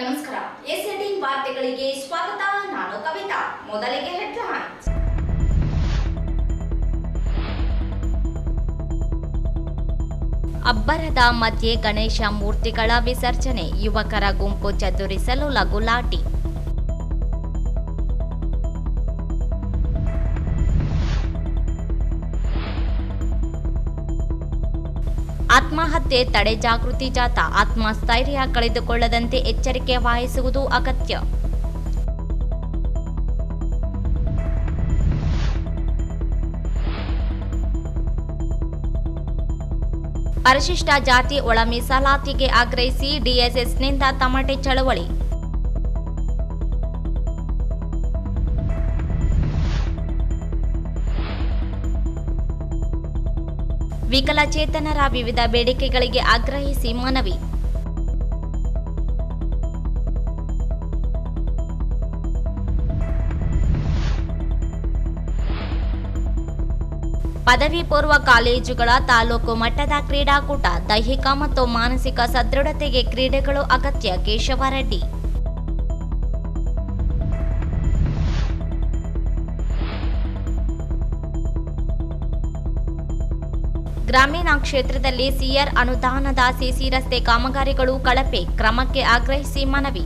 ನಮಸ್ಕಾರ. ಎಸ್18 ವಾರ್ತೆಗಳಿಗೆ ಸ್ವಾಗತ. ನಾನು ಕವಿತಾ. ಮೊದಲಿಗೆ ಹೆಡ್ಲೈನ್ಸ್. ಅಬ್ಬರದ ಮಧ್ಯೆ ಗಣೇಶ ಮೂರ್ತಿಗಳ ವಿಸರ್ಜನೆ, ಯುವಕರ ಗುಂಪು ಚದುರಿಸಲು ಲಘುಲಾಠಿ. ಆತ್ಮಹತ್ಯೆ ತಡೆ ಜಾಗೃತಿ ಜಾಥಾ, ಆತ್ಮಸ್ಥೈರ್ಯ ಕಳೆದುಕೊಳ್ಳದಂತೆ ಎಚ್ಚರಿಕೆ ವಹಿಸುವುದು ಅಗತ್ಯ. ಪರಿಶಿಷ್ಟ ಜಾತಿ ಒಳ ಮೀಸಲಾತಿಗೆ ಆಗ್ರಹಿಸಿ ಡಿಎಸ್ಎಸ್ನಿಂದ ತಮಟೆ ಚಳವಳಿ. ವಿಕಲಚೇತನರ ವಿವಿಧ ಬೇಡಿಕೆಗಳಿಗೆ ಆಗ್ರಹಿಸಿ ಮನವಿ. ಪದವಿ ಪೂರ್ವ ಕಾಲೇಜುಗಳ ತಾಲೂಕು ಮಟ್ಟದ ಕ್ರೀಡಾಕೂಟ, ದೈಹಿಕ ಮತ್ತು ಮಾನಸಿಕ ಸದೃಢತೆಗೆ ಕ್ರೀಡೆಗಳು ಅಗತ್ಯ. ಕೇಶವರೆಡ್ಡಿ. ಗ್ರಾಮೀಣ ಕ್ಷೇತ್ರದಲ್ಲಿ ಸಿಆರ್ ಅನುದಾನದ ಸಿಸಿ ರಸ್ತೆ ಕಾಮಗಾರಿಗಳು ಕಳಪೆ, ಕ್ರಮಕ್ಕೆ ಆಗ್ರಹಿಸಿ ಮನವಿ.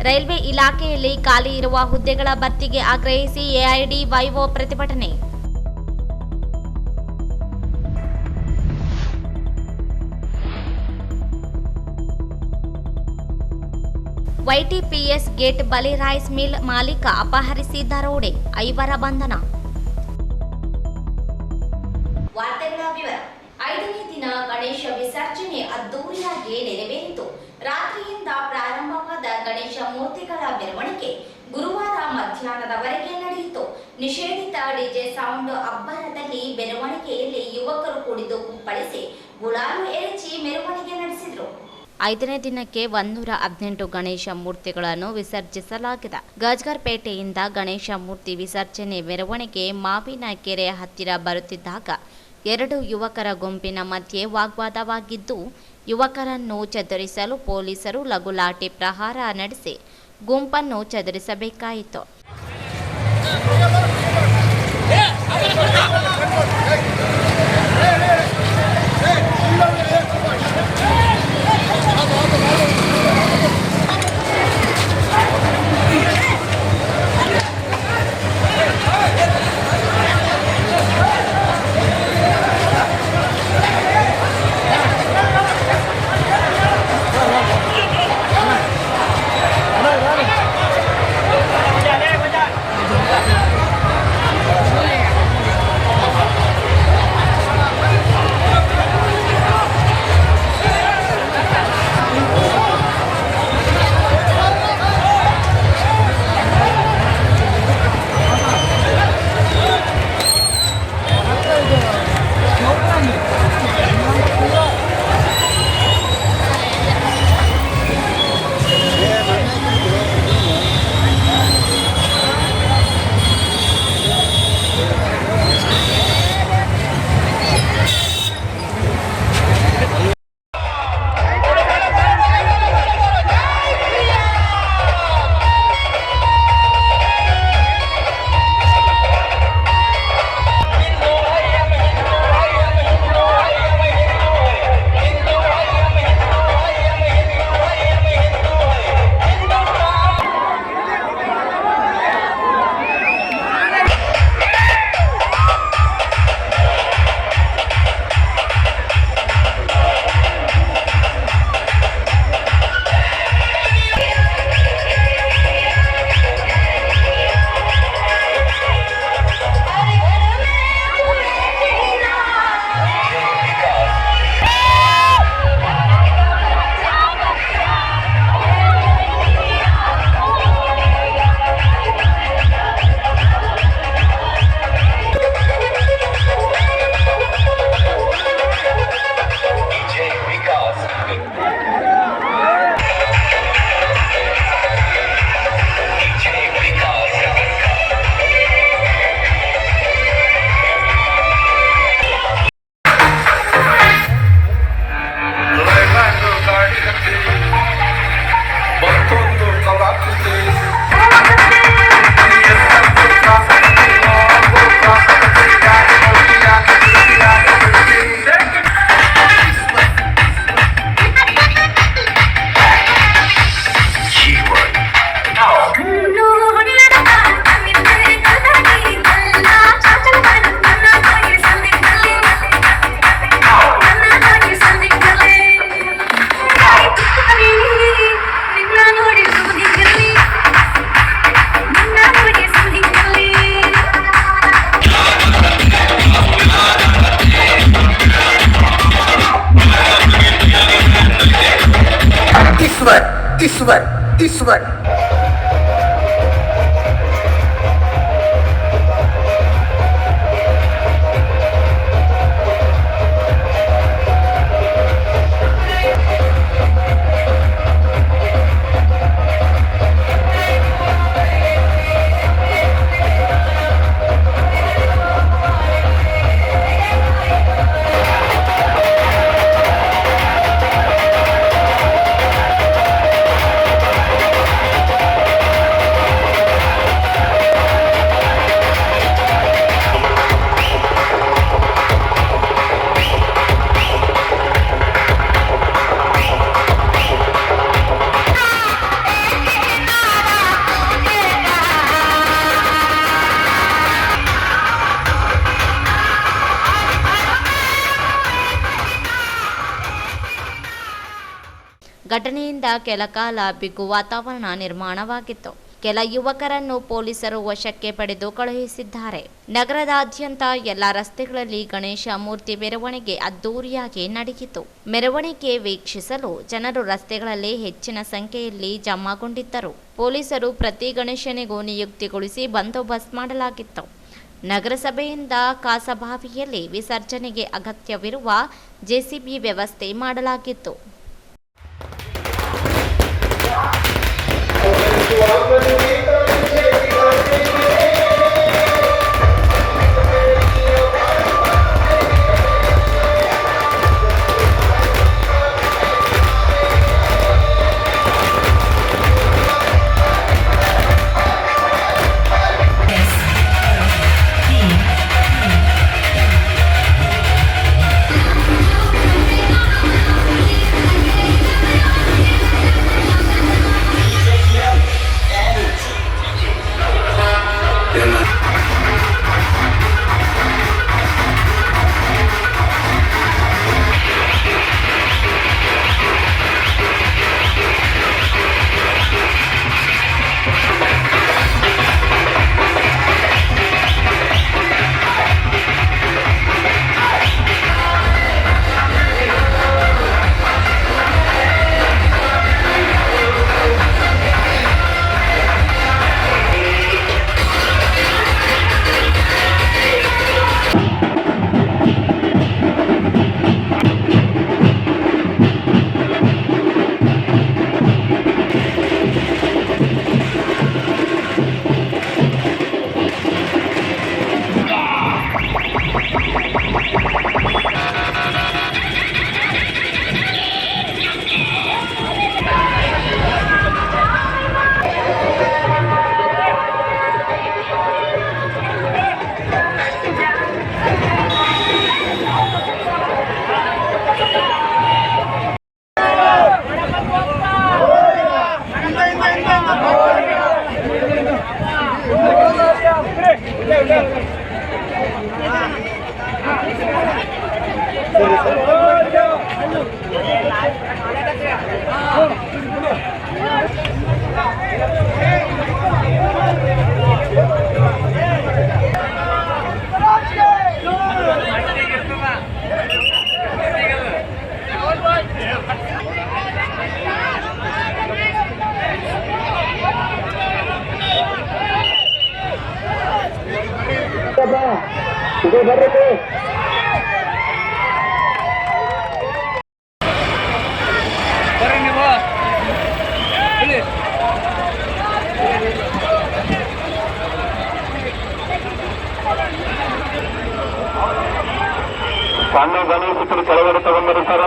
ರೈಲ್ವೆ ಇಲಾಖೆಯಲ್ಲಿ ಖಾಲಿ ಇರುವ ಹುದ್ದೆಗಳ ಭರ್ತಿಗೆ ಆಗ್ರಹಿಸಿ ಎಐಡಿವೈಒ ಪ್ರತಿಭಟನೆ. ವೈಟಿಪಿಎಸ್ ಗೇಟ್ ಬಳಿ ರೈಸ್ ಮಿಲ್ ಮಾಲೀಕ ಅಪಹರಿಸಿ ದರೋಡೆ, 5 ಬಂಧನ. ವಾರ್ತೆಗಳ ವಿವರ. 5ನೇ ದಿನ ಗಣೇಶ ವಿಸರ್ಜನೆ ಅದ್ದೂರಿಯಾಗಿ ನೆರವೇರಿತು. ರಾತ್ರಿಯಿಂದ ಪ್ರಾರಂಭವಾದ ಗಣೇಶ ಮೂರ್ತಿಗಳ ಮೆರವಣಿಗೆ ಗುರುವಾರ ಮಧ್ಯಾಹ್ನದವರೆಗೆ ನಡೆಯಿತು. ನಿಷೇಧಿತ ಡಿಜೆ ಸೌಂಡ್ ಅಬ್ಬರದಲ್ಲಿ ಮೆರವಣಿಗೆಯಲ್ಲಿ ಯುವಕರು ಕುಡಿದು ಕುಪ್ಪಳಿಸಿ ಗುಲಾಲು ಎರಚಿ ಮೆರವಣಿಗೆ ನಡೆಸಿದರು. 5ನೇ ದಿನಕ್ಕೆ 118 ಗಣೇಶ ಮೂರ್ತಿಗಳನ್ನು ವಿಸರ್ಜಿಸಲಾಗಿದೆ. ಗಜ್ಗರ್ಪೇಟೆಯಿಂದ ಗಣೇಶ ಮೂರ್ತಿ ವಿಸರ್ಜನೆ ಮೆರವಣಿಗೆ ಮಾವಿನ ಕೆರೆ ಹತ್ತಿರ ಬರುತ್ತಿದ್ದಾಗ 2 ಯುವಕರ ಗುಂಪಿನ ಮಧ್ಯೆ ವಾಗ್ವಾದವಾಗಿದ್ದು, ಯುವಕರನ್ನು ಚದುರಿಸಲು ಪೊಲೀಸರು ಲಘುಲಾಠಿ ಪ್ರಹಾರ ನಡೆಸಿ ಗುಂಪನ್ನು ಚದುರಿಸಬೇಕಾಯಿತು. ईश्वर ಘಟನೆಯಿಂದ ಕೆಲಕಾಲ ಬಿಗು ವಾತಾವರಣ ನಿರ್ಮಾಣವಾಗಿತ್ತು. ಕೆಲ ಯುವಕರನ್ನು ಪೊಲೀಸರು ವಶಕ್ಕೆ ಪಡೆದು ಕಳುಹಿಸಿದ್ದಾರೆ. ನಗರದಾದ್ಯಂತ ಎಲ್ಲ ರಸ್ತೆಗಳಲ್ಲಿ ಗಣೇಶ ಮೂರ್ತಿ ಮೆರವಣಿಗೆ ಅದ್ದೂರಿಯಾಗಿ ನಡೆಯಿತು. ಮೆರವಣಿಗೆ ವೀಕ್ಷಿಸಲು ಜನರು ರಸ್ತೆಗಳಲ್ಲಿ ಹೆಚ್ಚಿನ ಸಂಖ್ಯೆಯಲ್ಲಿ ಜಮಾಗೊಂಡಿದ್ದರು. ಪೊಲೀಸರು ಪ್ರತಿ ಗಣೇಶನಿಗೂ ನಿಯುಕ್ತಿಗೊಳಿಸಿ ಬಂದೋಬಸ್ತ್ ಮಾಡಲಾಗಿತ್ತು. ನಗರಸಭೆಯಿಂದ ಕಾಸಬಾವಿಯಲ್ಲಿ ವಿಸರ್ಜನೆಗೆ ಅಗತ್ಯವಿರುವ ಜೆಸಿಬಿ ವ್ಯವಸ್ಥೆ ಮಾಡಲಾಗಿತ್ತು. ಸಣ್ಣ ಗಣೇಶರು ಕೆಳಗಡೆ ತಗೊಂಡ್ಬರು ಸರ್.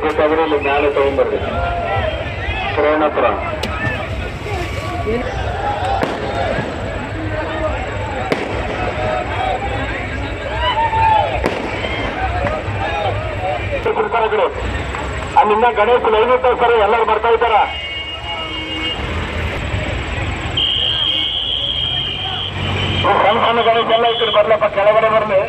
ಬೇಕಾದ್ರೆ ಇಲ್ಲಿ ಮ್ಯಾಲೆ ತಗೊಂಡ್ಬರ್ರಿ ಟ್ರೈನ್ ಹತ್ರ. ಅಲ್ಲಿಂದ ಗಣೇಶ್ ಲೈನ್ ಇರ್ತಾವ ಸರ್, ಎಲ್ಲರೂ ಬರ್ತಾ ಇದ್ದಾರ. ಸಣ್ಣ ಸಣ್ಣ ಗಣೇಶ್ ಎಲ್ಲ ಇದ್ರು ಬರ್ಲಪ್ಪ, ಕೆಳಗಡೆ ಬರ್ಲಿ.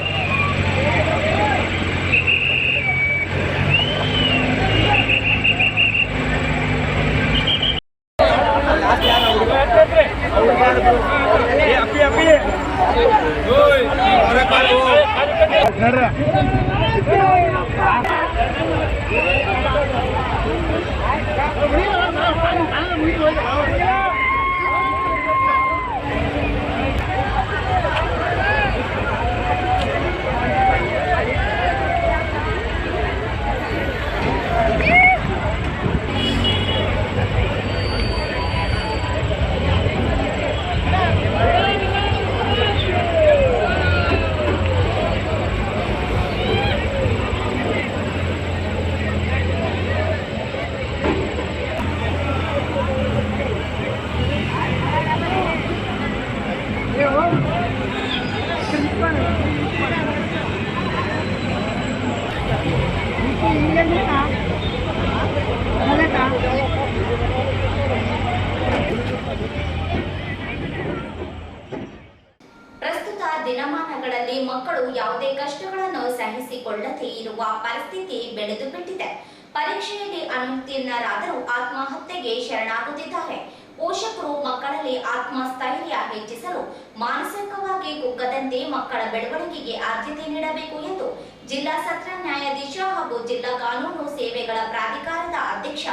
ಎಳೆದು ಬಿಟ್ಟಿದೆ. ಪರೀಕ್ಷೆಯಲ್ಲಿ ಅನುತ್ತೀರ್ಣರಾದರೂ ಆತ್ಮಹತ್ಯೆಗೆ ಶರಣಾಗುತ್ತಿದ್ದಾರೆ. ಪೋಷಕರು ಮಕ್ಕಳಲ್ಲಿ ಆತ್ಮಸ್ಥೈರ್ಯ ಹೆಚ್ಚಿಸಲು ಮಾನಸಿಕವಾಗಿ ಕುಗ್ಗದಂತೆ ಮಕ್ಕಳ ಬೆಳವಣಿಗೆಗೆ ಆದ್ಯತೆ ನೀಡಬೇಕು ಎಂದು ಜಿಲ್ಲಾ ಸತ್ರ ನ್ಯಾಯಾಧೀಶ ಹಾಗೂ ಜಿಲ್ಲಾ ಕಾನೂನು ಸೇವೆಗಳ ಪ್ರಾಧಿಕಾರದ ಅಧ್ಯಕ್ಷ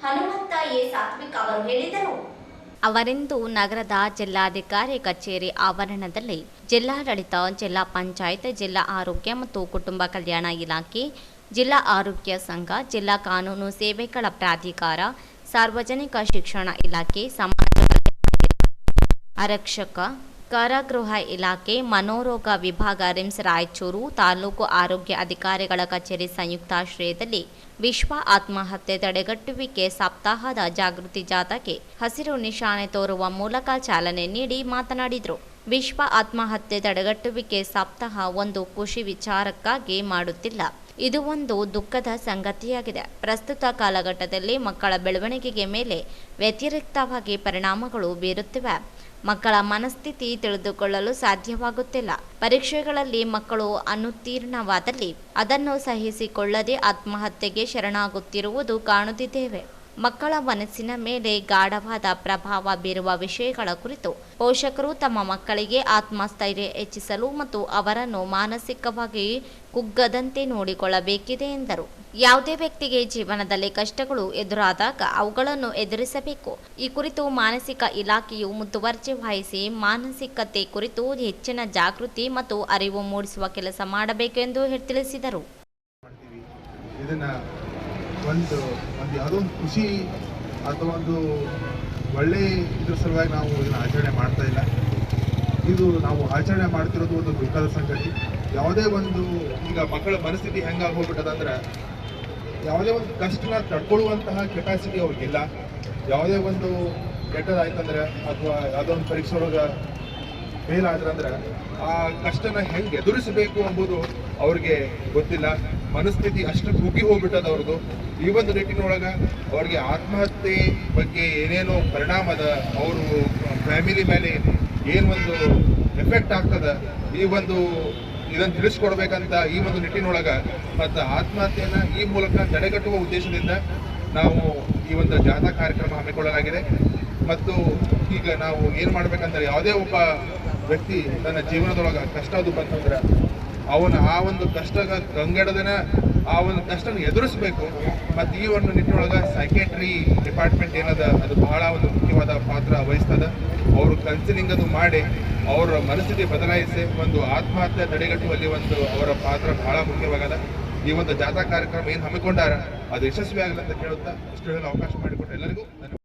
ಹನುಮಂತ ಎ ಸಾತ್ವಿಕ್ ಅವರು ಹೇಳಿದರು. ಅವರಿಂದು ನಗರದ ಜಿಲ್ಲಾಧಿಕಾರಿ ಕಚೇರಿ ಆವರಣದಲ್ಲಿ ಜಿಲ್ಲಾಡಳಿತ, ಜಿಲ್ಲಾ ಪಂಚಾಯತ್, ಜಿಲ್ಲಾ ಆರೋಗ್ಯ ಮತ್ತು ಕುಟುಂಬ ಕಲ್ಯಾಣ ಇಲಾಖೆ, ಜಿಲ್ಲಾ ಆರೋಗ್ಯ ಸಂಘ, ಜಿಲ್ಲಾ ಕಾನೂನು ಸೇವೆಗಳ ಪ್ರಾಧಿಕಾರ, ಸಾರ್ವಜನಿಕ ಶಿಕ್ಷಣ ಇಲಾಖೆ, ಸಮಾಜ ಆರಕ್ಷಕ, ಕಾರಾಗೃಹ ಇಲಾಖೆ, ಮನೋರೋಗ ವಿಭಾಗ, ರಿಮ್ಸ್ ರಾಯಚೂರು, ತಾಲೂಕು ಆರೋಗ್ಯ ಅಧಿಕಾರಿಗಳ ಕಚೇರಿ ಸಂಯುಕ್ತಾಶ್ರಯದಲ್ಲಿ ವಿಶ್ವ ಆತ್ಮಹತ್ಯೆ ತಡೆಗಟ್ಟುವಿಕೆ ಸಪ್ತಾಹದ ಜಾಗೃತಿ ಜಾಥಾಕ್ಕೆ ಹಸಿರು ನಿಶಾನೆ ತೋರುವ ಮೂಲಕ ಚಾಲನೆ ನೀಡಿ ಮಾತನಾಡಿದರು. ವಿಶ್ವ ಆತ್ಮಹತ್ಯೆ ತಡೆಗಟ್ಟುವಿಕೆ ಸಪ್ತಾಹ ಒಂದು ಖುಷಿ ವಿಚಾರಕ್ಕಾಗಿ ಮಾಡುತ್ತಿಲ್ಲ. ಇದು ಒಂದು ದುಃಖದ ಸಂಗತಿಯಾಗಿದೆ. ಪ್ರಸ್ತುತ ಕಾಲಘಟ್ಟದಲ್ಲಿ ಮಕ್ಕಳ ಬೆಳವಣಿಗೆಗೆ ಮೇಲೆ ವ್ಯತಿರಿಕ್ತವಾಗಿ ಪರಿಣಾಮಗಳು ಬೀರುತ್ತಿವೆ. ಮಕ್ಕಳ ಮನಸ್ಥಿತಿ ತಿಳಿದುಕೊಳ್ಳಲು ಸಾಧ್ಯವಾಗುತ್ತಿಲ್ಲ. ಪರೀಕ್ಷೆಗಳಲ್ಲಿ ಮಕ್ಕಳು ಅನುತ್ತೀರ್ಣವಾದಲ್ಲಿ ಅದನ್ನು ಸಹಿಸಿಕೊಳ್ಳದೆ ಆತ್ಮಹತ್ಯೆಗೆ ಶರಣಾಗುತ್ತಿರುವುದು ಕಾಣುತ್ತಿದ್ದೇವೆ. ಮಕ್ಕಳ ಮನಸ್ಸಿನ ಮೇಲೆ ಗಾಢವಾದ ಪ್ರಭಾವ ಬೀರುವ ವಿಷಯಗಳ ಕುರಿತು ಪೋಷಕರು ತಮ್ಮ ಮಕ್ಕಳಿಗೆ ಆತ್ಮಸ್ಥೈರ್ಯ ಹೆಚ್ಚಿಸಲು ಮತ್ತು ಅವರನ್ನು ಮಾನಸಿಕವಾಗಿ ಕುಗ್ಗದಂತೆ ನೋಡಿಕೊಳ್ಳಬೇಕಿದೆ ಎಂದರು. ಯಾವುದೇ ವ್ಯಕ್ತಿಗೆ ಜೀವನದಲ್ಲಿ ಕಷ್ಟಗಳು ಎದುರಾದಾಗ ಅವುಗಳನ್ನು ಎದುರಿಸಬೇಕು. ಈ ಕುರಿತು ಮಾನಸಿಕ ಇಲಾಖೆಯು ಮುತುವರ್ಜಿ ವಹಿಸಿ ಮಾನಸಿಕತೆ ಕುರಿತು ಹೆಚ್ಚಿನ ಜಾಗೃತಿ ಮತ್ತು ಅರಿವು ಮೂಡಿಸುವ ಕೆಲಸ ಮಾಡಬೇಕು ಎಂದು ತಿಳಿಸಿದರು. ಒಂದು ಯಾವುದೋ ಒಂದು ಖುಷಿ ಅಥವಾ ಒಂದು ಒಳ್ಳೆ ಇದ್ರ ಸಲುವಾಗಿ ನಾವು ಇದನ್ನು ಆಚರಣೆ ಮಾಡ್ತಾ ಇಲ್ಲ. ಇದು ನಾವು ಆಚರಣೆ ಮಾಡ್ತಿರೋದು ಒಂದು ದುಃಖದ ಸಂಗತಿ. ಯಾವುದೇ ಒಂದು ಈಗ ಮಕ್ಕಳ ಮನಸ್ಥಿತಿ ಹೆಂಗಾಗಿ ಹೋಗ್ಬಿಟ್ಟದಂದ್ರೆ ಯಾವುದೇ ಒಂದು ಕಷ್ಟನ ತಡ್ಕೊಳ್ಳುವಂತಹ ಕೆಪಾಸಿಟಿ ಅವ್ರಿಗಿಲ್ಲ. ಯಾವುದೇ ಒಂದು ಕೆಟ್ಟದಾಯ್ತಂದ್ರೆ ಅಥವಾ ಯಾವುದೋ ಒಂದು ಪರೀಕ್ಷೆ ಒಳಗೆ ಫೇಲ್ ಆದ್ರಂದ್ರೆ ಆ ಕಷ್ಟನ ಹೆಂಗೆ ಎದುರಿಸಬೇಕು ಎಂಬುದು ಅವ್ರಿಗೆ ಗೊತ್ತಿಲ್ಲ. ಮನಸ್ಥಿತಿ ಅಷ್ಟು ಕುಗ್ಗಿ ಹೋಗ್ಬಿಟ್ಟದ ಅವ್ರದ್ದು. ಈ ಒಂದು ನಿಟ್ಟಿನೊಳಗೆ ಅವ್ರಿಗೆ ಆತ್ಮಹತ್ಯೆ ಬಗ್ಗೆ ಏನೇನೋ ಪರಿಣಾಮದ, ಅವರು ಫ್ಯಾಮಿಲಿ ಮೇಲೆ ಏನು ಒಂದು ಎಫೆಕ್ಟ್ ಆಗ್ತದ, ಇದನ್ನು ತಿಳಿಸ್ಕೊಡ್ಬೇಕಂತ ಈ ಒಂದು ನಿಟ್ಟಿನೊಳಗೆ ಮತ್ತು ಆತ್ಮಹತ್ಯೆಯನ್ನು ಈ ಮೂಲಕ ತಡೆಗಟ್ಟುವ ಉದ್ದೇಶದಿಂದ ನಾವು ಈ ಒಂದು ಜಾಥಾ ಕಾರ್ಯಕ್ರಮ ಹಮ್ಮಿಕೊಳ್ಳಲಾಗಿದೆ. ಮತ್ತು ಈಗ ನಾವು ಏನು ಮಾಡ್ಬೇಕಂದ್ರೆ ಯಾವುದೇ ಒಬ್ಬ ವ್ಯಕ್ತಿ ತನ್ನ ಜೀವನದೊಳಗೆ ಕಷ್ಟ ಅದು ಬಂತಂದ್ರೆ ಅವನ ಆ ಒಂದು ಕಷ್ಟ ಕಂಗೆಡದನ ಆ ಒಂದು ಕಷ್ಟನ ಎದುರಿಸಬೇಕು. ಮತ್ತು ಈ ಒಂದು ನಿಟ್ಟಿನೊಳಗೆ ಸೈಕೇಟ್ರಿ ಡಿಪಾರ್ಟ್ಮೆಂಟ್ ಏನದ ಅದು ಬಹಳ ಒಂದು ಮುಖ್ಯವಾದ ಪಾತ್ರ ವಹಿಸ್ತದೆ. ಅವರು ಕೌನ್ಸಿಲಿಂಗ್ ಅದು ಮಾಡಿ ಅವರ ಮನಸ್ಥಿತಿ ಬದಲಾಯಿಸಿ ಒಂದು ಆತ್ಮಹತ್ಯೆ ತಡೆಗಟ್ಟುವಲ್ಲಿ ಒಂದು ಅವರ ಪಾತ್ರ ಬಹಳ ಮುಖ್ಯವಾಗದ. ಈ ಒಂದು ಜಾಥಾ ಕಾರ್ಯಕ್ರಮ ಏನು ಹಮ್ಮಿಕೊಂಡಾರ ಅದು ಯಶಸ್ವಿ ಆಗಲಿ ಅಂತ ಕೇಳುತ್ತಾ ಇಷ್ಟು ಹೇಳಲು ಅವಕಾಶ ಮಾಡಿಕೊಟ್ಟು ಎಲ್ಲರಿಗೂ ಧನ್ಯವಾದ.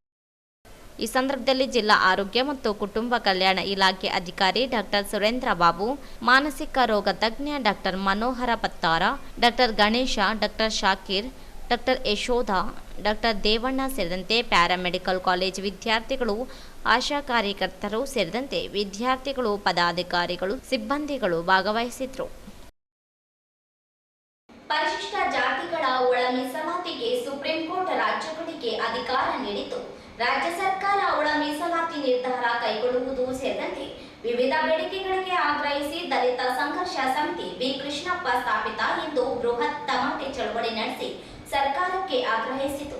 ಈ ಸಂದರ್ಭದಲ್ಲಿ ಜಿಲ್ಲಾ ಆರೋಗ್ಯ ಮತ್ತು ಕುಟುಂಬ ಕಲ್ಯಾಣ ಇಲಾಖೆ ಅಧಿಕಾರಿ ಡಾಕ್ಟರ್ ಸುರೇಂದ್ರ ಬಾಬು, ಮಾನಸಿಕ ರೋಗ ತಜ್ಞ doctor Manohar Pattar, doctor Ganesh, doctor Shakir, doctor Yashoda, doctor Devanna ಸೇರಿದಂತೆ ಪ್ಯಾರಾಮೆಡಿಕಲ್ ಕಾಲೇಜ್ ವಿದ್ಯಾರ್ಥಿಗಳು, ಆಶಾ ಕಾರ್ಯಕರ್ತರು ಸೇರಿದಂತೆ ವಿದ್ಯಾರ್ಥಿಗಳು, ಪದಾಧಿಕಾರಿಗಳು, ಸಿಬ್ಬಂದಿಗಳು ಭಾಗವಹಿಸಿದ್ರು. ಪರಿಶಿಷ್ಟ ಜಾತಿಗಳ ಒಳ ಮೀಸಲಾತಿಗೆ ಸುಪ್ರೀಂ ಕೋರ್ಟ್ ರಾಜ್ಯಗಳಿಗೆ ಅಧಿಕಾರ ನೀಡಿತು. ರಾಜ್ಯ ಸರ್ಕಾರ ಒಳ ಮೀಸಲಾತಿ ನಿರ್ಧಾರ ಕೈಗೊಳ್ಳುವುದು ಸೇರಿದಂತೆ ವಿವಿಧ ಬೇಡಿಕೆಗಳಿಗೆ ಆಗ್ರಹಿಸಿ ದಲಿತ ಸಂಘರ್ಷ ಸಮಿತಿ ಬಿ ಕೃಷ್ಣಪ್ಪ ಸ್ಥಾಪಿತ ಎಂದು ಬೃಹತ್ ತಮಾಟೆ ಚಳವಳಿ ನಡೆಸಿ ಸರ್ಕಾರಕ್ಕೆ ಆಗ್ರಹಿಸಿತು.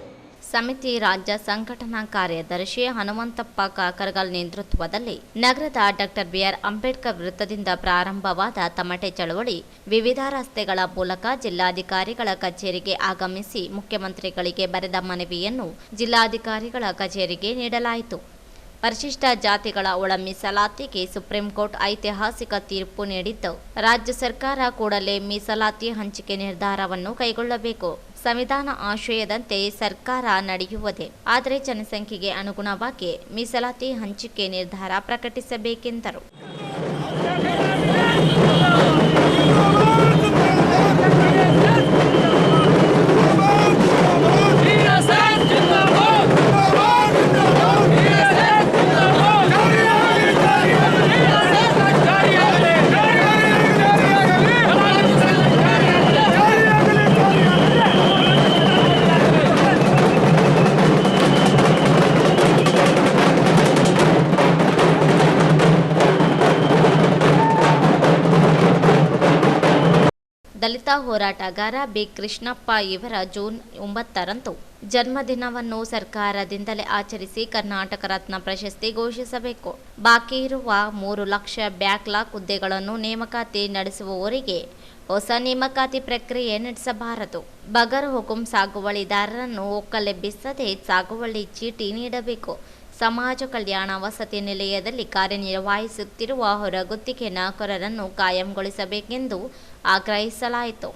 ಸಮಿತಿ ರಾಜ್ಯ ಸಂಘಟನಾ ಕಾರ್ಯದರ್ಶಿ ಹನುಮಂತಪ್ಪ ಕಾಕರಗಲ್ ನೇತೃತ್ವದಲ್ಲಿ ನಗರದ ಡಾಕ್ಟರ್ ಬಿಆರ್ ಅಂಬೇಡ್ಕರ್ ವೃತ್ತದಿಂದ ಪ್ರಾರಂಭವಾದ ತಮಟೆ ಚಳವಳಿ ವಿವಿಧ ರಸ್ತೆಗಳ ಮೂಲಕ ಜಿಲ್ಲಾಧಿಕಾರಿಗಳ ಕಚೇರಿಗೆ ಆಗಮಿಸಿ ಮುಖ್ಯಮಂತ್ರಿಗಳಿಗೆ ಬರೆದ ಮನವಿಯನ್ನು ಜಿಲ್ಲಾಧಿಕಾರಿಗಳ ಕಚೇರಿಗೆ ನೀಡಲಾಯಿತು. ಪರಿಶಿಷ್ಟ ಜಾತಿಗಳ ಒಳ ಮೀಸಲಾತಿಗೆ ಸುಪ್ರೀಂ ಕೋರ್ಟ್ ಐತಿಹಾಸಿಕ ತೀರ್ಪು ನೀಡಿದ್ದು, ರಾಜ್ಯ ಸರ್ಕಾರ ಕೂಡಲೇ ಮೀಸಲಾತಿ ಹಂಚಿಕೆ ನಿರ್ಧಾರವನ್ನು ಕೈಗೊಳ್ಳಬೇಕು. ಸಂವಿಧಾನ ಆಶಯದಂತೆ ಸರ್ಕಾರ ನಡೆಯುವುದೇ, ಆದರೆ ಜನಸಂಖ್ಯೆಗೆ ಅನುಗುಣವಾಗಿ ಮೀಸಲಾತಿ ಹಂಚಿಕೆ ನಿರ್ಧಾರ ಪ್ರಕಟಿಸಬೇಕೆಂದರು. ದಲಿತ ಹೋರಾಟಗಾರ ಬಿ ಕೃಷ್ಣಪ್ಪ ಇವರ ಜೂನ್ 9ರಂದು ಜನ್ಮದಿನವನ್ನು ಸರ್ಕಾರದಿಂದಲೇ ಆಚರಿಸಿ ಕರ್ನಾಟಕ ರತ್ನ ಪ್ರಶಸ್ತಿ ಘೋಷಿಸಬೇಕು. ಬಾಕಿ ಇರುವ 3 ಲಕ್ಷ ಬ್ಯಾಕ್ಲಾಗ್ ಹುದ್ದೆಗಳನ್ನು ನೇಮಕಾತಿ ನಡೆಸುವವರಿಗೆ ಹೊಸ ನೇಮಕಾತಿ ಪ್ರಕ್ರಿಯೆ ನಡೆಸಬಾರದು. ಬಗರ್ ಹುಕುಂ ಸಾಗುವಳಿದಾರರನ್ನು ಒಕ್ಕಲೆಬ್ಬಿಸದೆ ಸಾಗುವಳಿ ಚೀಟಿ ನೀಡಬೇಕು. ಸಮಾಜ ಕಲ್ಯಾಣ ವಸತಿ ನಿಲಯದಲ್ಲಿ ಕಾರ್ಯನಿರ್ವಹಿಸುತ್ತಿರುವ ಹೊರಗುತ್ತಿಗೆ ನೌಕರರನ್ನು ಕಾಯಂಗೊಳಿಸಬೇಕೆಂದು ಆಗ್ರಹಿಸಲಾಯಿತು.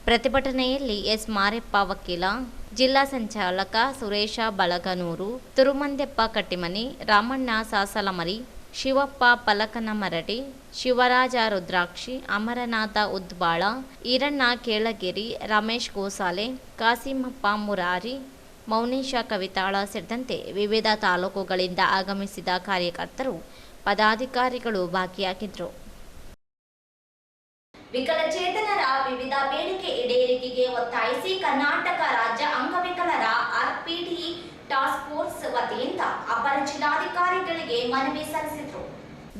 ಪ್ರತಿಭಟನೆಯಲ್ಲಿ ಎಸ್ ಮಾರೆಪ್ಪ ವಕೀಲ, ಜಿಲ್ಲಾ ಸಂಚಾಲಕ ಸುರೇಶ ಬಳಗನೂರು, ತುರುಮಂದೆಪ್ಪ ಕಟ್ಟಿಮನಿ, ರಾಮಣ್ಣ ಸಾಸಲಮರಿ, ಶಿವಪ್ಪ ಪಲಕನಮರಡಿ, ಶಿವರಾಜ ರುದ್ರಾಕ್ಷಿ, ಅಮರನಾಥ ಉದ್ಬಾಳ, ಈರಣ್ಣ ಕೇಳಗಿರಿ, ರಮೇಶ್ ಗೋಸಾಲೆ, ಕಾಸಿಮಪ್ಪ ಮುರಾರಿ, ಮೌನೇಶ ಕವಿತಾಳ ಸೇರಿದಂತೆ ವಿವಿಧ ತಾಲೂಕುಗಳಿಂದ ಆಗಮಿಸಿದ ಕಾರ್ಯಕರ್ತರು, ಪದಾಧಿಕಾರಿಗಳು ಭಾಗಿಯಾಗಿದ್ದರು. ವಿಕಲಚೇತನರ ವಿವಿಧ ಬೇಡಿಕೆ ಈಡೇರಿಕೆಗೆ ಒತ್ತಾಯಿಸಿ ಕರ್ನಾಟಕ ರಾಜ್ಯ ಅಂಗವಿಕಲರ ಆರ್ಪಿಡಿ ಟಾಸ್ಕ್ ಫೋರ್ಸ್ ವತಿಯಿಂದ ಅಪರ ಜಿಲ್ಲಾಧಿಕಾರಿಗಳಿಗೆ ಮನವಿ ಸಲ್ಲಿಸಿದರು.